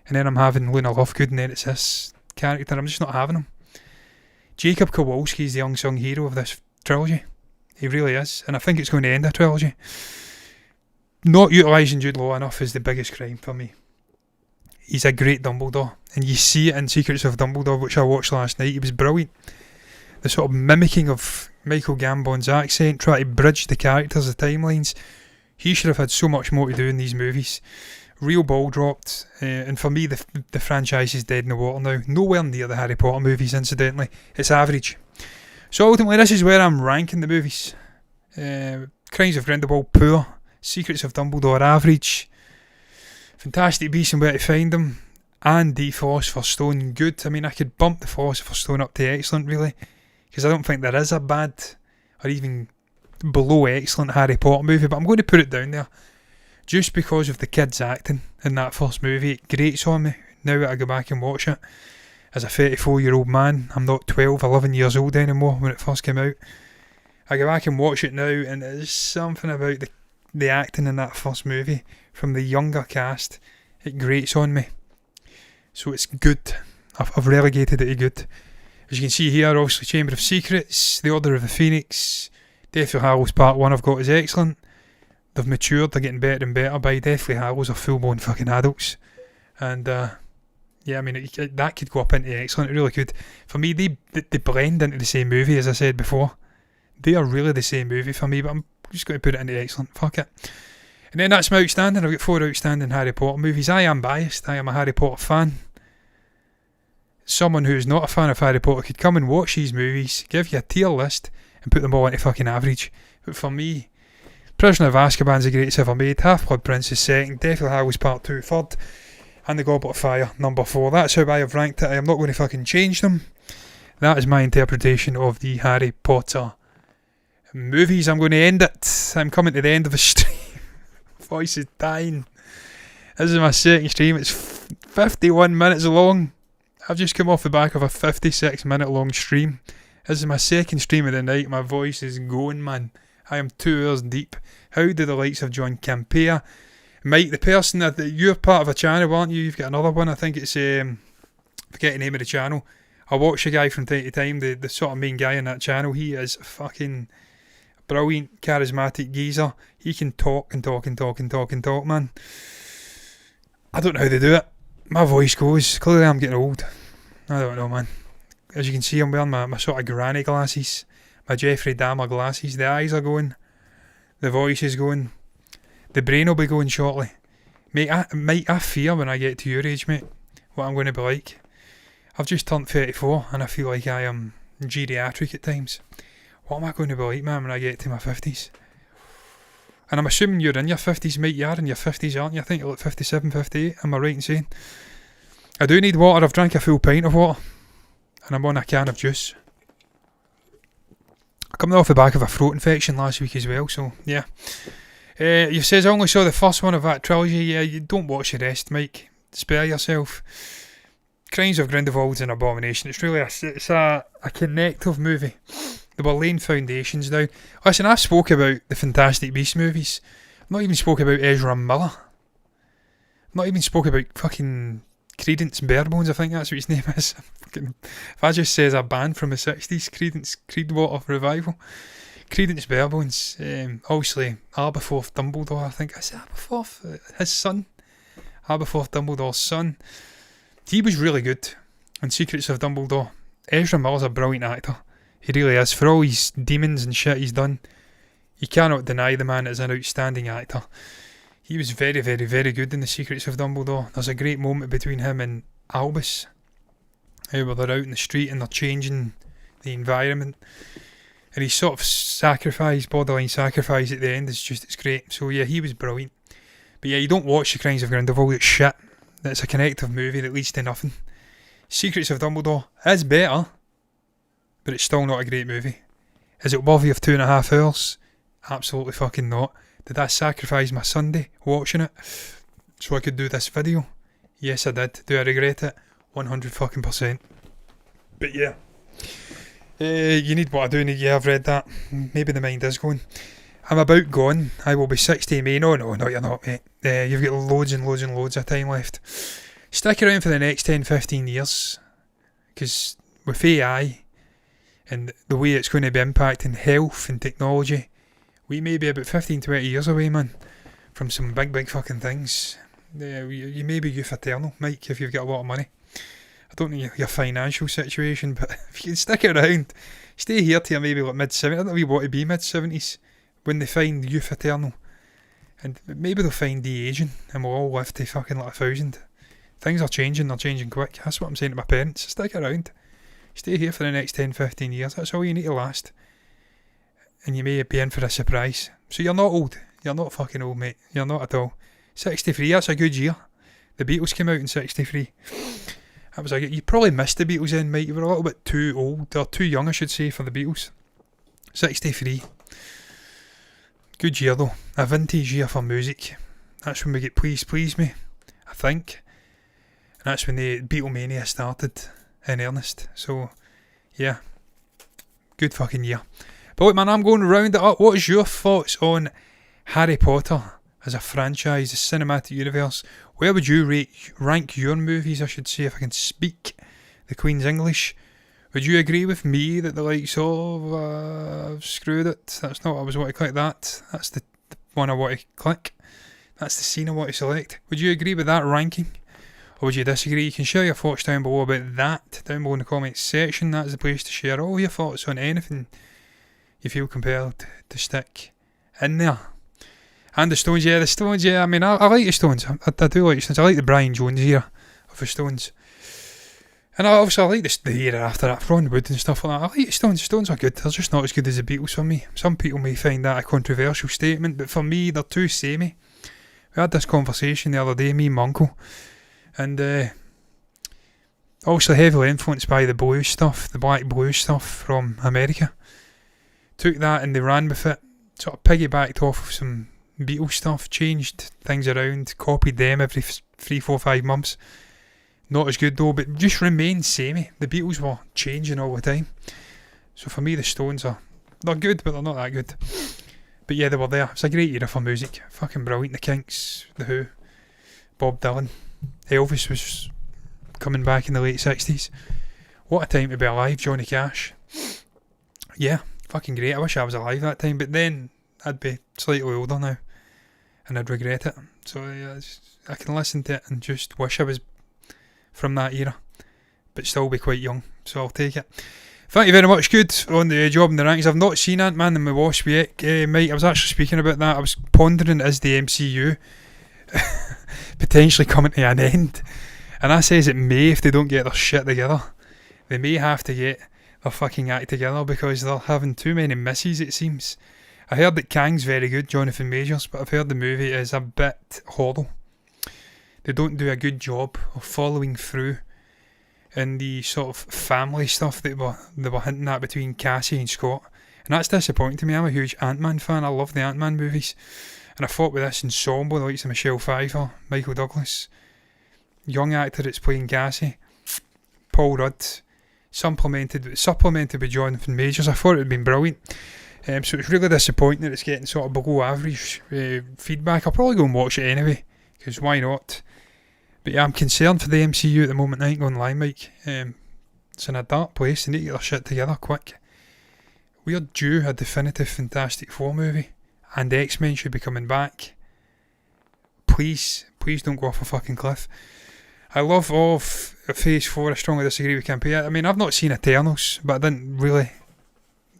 and then I'm having Luna Lovegood, and then it's this character. I'm just not having him. Jacob Kowalski is the unsung hero of this trilogy. He really is, and I think it's going to end a trilogy. Not utilising Jude Law enough is the biggest crime for me. He's a great Dumbledore, and you see it in Secrets of Dumbledore, which I watched last night. He was brilliant. The sort of mimicking of Michael Gambon's accent, trying to bridge the characters, the timelines. He should have had so much more to do in these movies. Real ball dropped, and for me the franchise is dead in the water now. Nowhere near the Harry Potter movies, incidentally. It's average. So ultimately, this is where I'm ranking the movies. Crimes of Grindelwald, poor. Secrets of Dumbledore, average. Fantastic Beasts and Where to Find Them, and the Philosopher's Stone, good. I mean, I could bump the Philosopher's Stone up to excellent, really, because I don't think there is a bad or even below excellent Harry Potter movie, but I'm going to put it down there just because of the kids acting in that first movie. It grates on me now that I go back and watch it. As a 34-year-old man, I'm not 12, 11 years old anymore when it first came out. I go back and watch it now, and there's something about the acting in that first movie from the younger cast. It grates on me. So it's good. I've relegated it to good. As you can see here, obviously Chamber of Secrets, The Order of the Phoenix, Deathly Hallows Part 1 I've got is excellent. They've matured, they're getting better and better. By Deathly Hallows are full-blown fucking adults. And yeah, I mean, that could go up into excellent, it really could. For me, they blend into the same movie, as I said before. They are really the same movie for me, but I'm just going to put it into excellent, fuck it. And then that's my outstanding. I've got 4 outstanding Harry Potter movies. I am biased, I am a Harry Potter fan. Someone who is not a fan of Harry Potter could come and watch these movies, give you a tier list, and put them all into fucking average. But for me, Prisoner of Azkaban's the greatest ever made, Half-Blood Prince is second, Deathly Hallows Part 2 third, and The Goblet of Fire number 4. That's how I have ranked it. I am not going to fucking change them. That is my interpretation of the Harry Potter movies. I'm going to end it. I'm coming to the end of the stream. Voice is dying. This is my second stream. It's 51 minutes long. I've just come off the back of a 56-minute long stream. This is my second stream of the night. My voice is going, man. I am 2 hours deep. How do the likes of John compare? Mike, the person that you're part of a channel, aren't you? You've got another one. I think it's forget the name of the channel. I watch the guy from time to time. The sort of main guy in that channel. He is fucking brilliant, charismatic geezer. He can talk and talk and talk and talk and talk, man. I don't know how they do it. My voice goes. Clearly, I'm getting old. I don't know, man. As you can see, I'm wearing my sort of granny glasses. my Jeffrey Dahmer glasses. The eyes are going, the voice is going, the brain will be going shortly. Mate, I fear when I get to your age, mate, what I'm going to be like. I've just turned 34 and I feel like I am geriatric at times. What am I going to be like, man, when I get to my 50s? And I'm assuming you're in your 50s, mate. You are in your 50s, aren't you? I think you're like 57, 58. Am I right in saying? I do need water. I've drank a full pint of water. And I'm on a can of juice. Coming off the back of a throat infection last week as well, so yeah. You says I only saw the first one of that trilogy. Yeah, you don't watch the rest, Mike. Spare yourself. Crimes of Grindelwald's an abomination. It's really a connective movie. They were laying foundations down. Listen, I've spoke about the Fantastic Beasts movies. I've not even spoke about Ezra Miller. I've not even spoke about fucking Creedence Barebones, I think that's what his name is. If I just says a band from the 60s, Creedwater Revival. Creedence Barebones, obviously Aberforth Dumbledore, I think. Is it Aberforth? His son? Aberforth Dumbledore's son. He was really good in Secrets of Dumbledore. Ezra Miller's a brilliant actor. He really is. For all his demons and shit he's done, you cannot deny the man is an outstanding actor. He was very, very, very good in The Secrets of Dumbledore. There's a great moment between him and Albus, where they're out in the street and they're changing the environment. And he sort of borderline sacrifice at the end. It's great. So yeah, he was brilliant. But yeah, you don't watch The Crimes of Grindelwald, it's shit. It's a connective movie that leads to nothing. Secrets of Dumbledore is better, but it's still not a great movie. Is it worthy of 2.5 hours? Absolutely fucking not. Did I sacrifice my Sunday watching it so I could do this video? Yes, I did. Do I regret it? 100%. But yeah. You need what I do need. Yeah, I've read that. Maybe the mind is going. I'm about gone. I will be 60 in May. No, you're not, mate. You've got loads and loads and loads of time left. Stick around for the next 10-15 years. Because with AI and the way it's going to be impacting health and technology, we may be about 15-20 years away, man, from some big fucking things. You may be youth eternal, Mike, if you've got a lot of money. I don't know your financial situation, but if you can stick around, stay here till maybe like mid-70s. I don't know if you want to be mid-70s when they find youth eternal. And maybe they'll find de-aging and we'll all live to fucking like 1,000. Things are changing, they're changing quick. That's what I'm saying to my parents. Stick around. Stay here for the next 10-15 years. That's all you need to last. And you may be in for a surprise. So you're not old. You're not fucking old, mate. You're not at all. 63, that's a good year. The Beatles came out in 63. That was you probably missed the Beatles then, mate. You were a little bit too old, or too young I should say, for the Beatles. 63. Good year though. A vintage year for music. That's when we get Please Please Me, I think. And that's when the Beatlemania started in earnest. So, yeah. Good fucking year. But look, man, I'm going to round it up. What is your thoughts on Harry Potter as a franchise, a cinematic universe? Where would you rank your movies, I should say, if I can speak the Queen's English? Would you agree with me that the likes of screwed it? That's not what I was wanting to click that. That's the one I want to click. That's the scene I want to select. Would you agree with that ranking? Or would you disagree? You can share your thoughts down below about that. Down below in the comments section. That's the place to share all your thoughts on anything you feel compelled to stick in there. And the Stones, yeah. I mean, I like the Stones. I do like the Stones. I like the Brian Jones era of the Stones. And I like the era after that, Ron Wood and stuff like that. I like the Stones. The Stones are good. They're just not as good as the Beatles for me. Some people may find that a controversial statement, but for me, they're too samey. We had this conversation the other day, me and my uncle. And also heavily influenced by the blues stuff, the black blues stuff from America. Took that and they ran with it. Sort of piggybacked off of some Beatles stuff, changed things around, copied them every 3, 4, 5 months. Not as good though, but just remained samey. The Beatles were changing all the time. So for me, the Stones they're good, but they're not that good. But yeah, they were there. It's a great era for music. Fucking brilliant. The Kinks, The Who, Bob Dylan. Elvis was coming back in the late 60s. What a time to be alive, Johnny Cash. Yeah, fucking great. I wish I was alive that time, but then I'd be slightly older now and I'd regret it. So yeah, I can listen to it and just wish I was from that era, but still be quite young, so I'll take it. Thank you very much, good on the job in the ranks. I've not seen Ant-Man and the Wasp yet, Mike. I was actually speaking about that. I was pondering, is the MCU potentially coming to an end? And I says it may if they don't get their shit together. They may have to get their fucking act together because they're having too many misses, it seems. I heard that Kang's very good, Jonathan Majors, but I've heard the movie is a bit hollow. They don't do a good job of following through in the sort of family stuff that they were hinting at between Cassie and Scott. And that's disappointing to me. I'm a huge Ant-Man fan. I love the Ant-Man movies. And I thought with this ensemble, the likes of Michelle Pfeiffer, Michael Douglas, young actor that's playing Cassie, Paul Rudd, supplemented with Jonathan Majors, I thought it would have been brilliant. So it's really disappointing that it's getting sort of below average feedback. I'll probably go and watch it anyway, because why not? But yeah, I'm concerned for the MCU at the moment. I ain't going to lie, Mike. It's in a dark place. They need to get their shit together quick. We are due a definitive Fantastic Four movie, and X-Men should be coming back. Please don't go off a fucking cliff. I love all of Phase 4. I strongly disagree with Campea. I mean, I've not seen Eternals, but I didn't really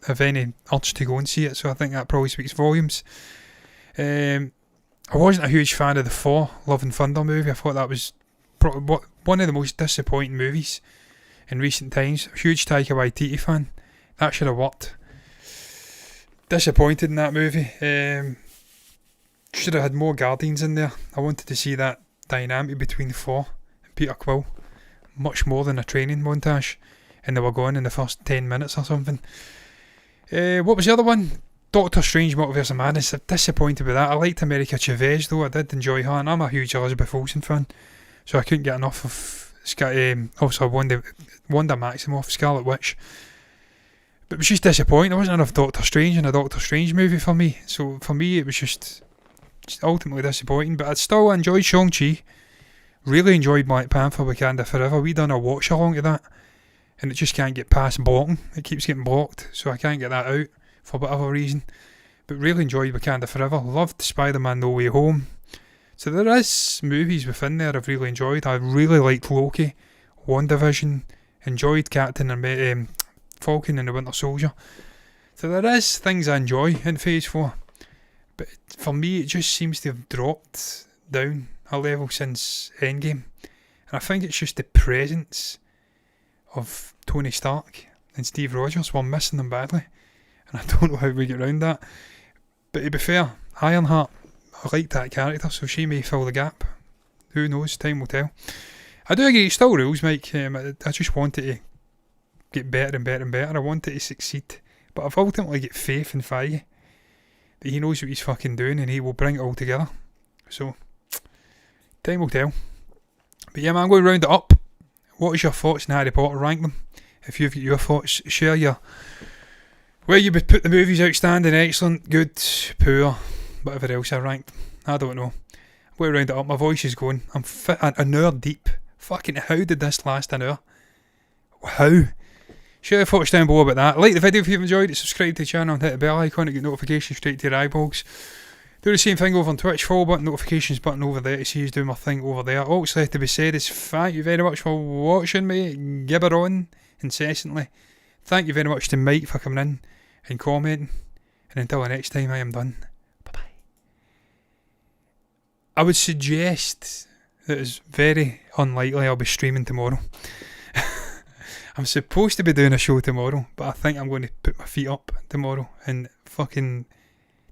have any urge to go and see it, so I think that probably speaks volumes. I wasn't a huge fan of the Thor Love and Thunder movie. I thought that was probably one of the most disappointing movies in recent times. Huge Taika Waititi fan. That should have worked. Disappointed in that movie. Should have had more Guardians in there. I wanted to see that dynamic between Thor and Peter Quill. Much more than a training montage. And they were gone in the first 10 minutes or something. What was the other one? Doctor Strange Multiverse of Madness. I'm disappointed with that. I liked America Chavez though. I did enjoy her, and I'm a huge Elizabeth Olsen fan, so I couldn't get enough of also Wanda Maximoff, Scarlet Witch. But it was just disappointing. There wasn't enough Doctor Strange in a Doctor Strange movie for me. So for me it was just ultimately disappointing. But I still enjoyed Shang-Chi. Really enjoyed Black Panther Wakanda Forever. We done a watch along to that, and it just can't get past blocking. It keeps getting blocked, so I can't get that out for whatever reason. But really enjoyed Wakanda Forever. Loved Spider-Man No Way Home. So there is movies within there I've really enjoyed. I really liked Loki, WandaVision, enjoyed Captain Falcon and the Winter Soldier. So there is things I enjoy in Phase 4. But for me it just seems to have dropped down a level since Endgame. And I think it's just the presence of Tony Stark and Steve Rogers. We're missing them badly. And I don't know how we get around that. But to be fair, Ironheart, I like that character, so she may fill the gap. Who knows? Time will tell. I do agree, it still rules, Mike. I just want it to get better and better and better. I want it to succeed. But I've ultimately got faith in Feige that he knows what he's fucking doing and he will bring it all together. So, time will tell. But yeah, man, I'm going to round it up. What is your thoughts on Harry Potter? Rank them. If you've got your thoughts, share your... where you would put the movies: outstanding, excellent, good, poor, whatever else I ranked. I don't know. I'm going to round it up. My voice is going. I'm an hour deep. Fucking how did this last an hour? How? Share your thoughts down below about that. Like the video if you've enjoyed it. Subscribe to the channel and hit the bell icon to get notifications straight to your eyeballs. Do the same thing over on Twitch. Follow button, notifications button over there to see who's doing my thing over there. All that's left to be said is thank you very much for watching me gibber on incessantly. Thank you very much to Mike for coming in and commenting. And until the next time, I am done. Bye bye. I would suggest that it's very unlikely I'll be streaming tomorrow. I'm supposed to be doing a show tomorrow, but I think I'm going to put my feet up tomorrow and fucking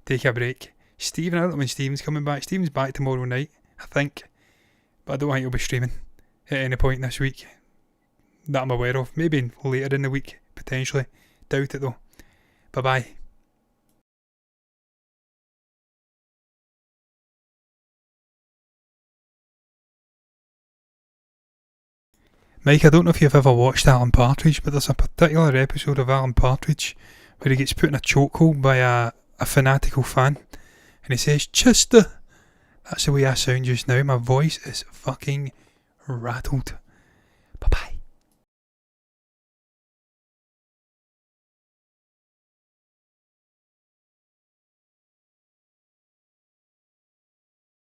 take a break. Stephen, I don't know when Stephen's coming back. Stephen's back tomorrow night, I think. But I don't think he'll be streaming at any point this week that I'm aware of. Maybe later in the week, potentially. Doubt it though. Bye bye. Mike, I don't know if you've ever watched Alan Partridge, but there's a particular episode of Alan Partridge where he gets put in a chokehold by a fanatical fan. And he says, Chester. That's the way I sound just now. My voice is fucking rattled. Bye bye.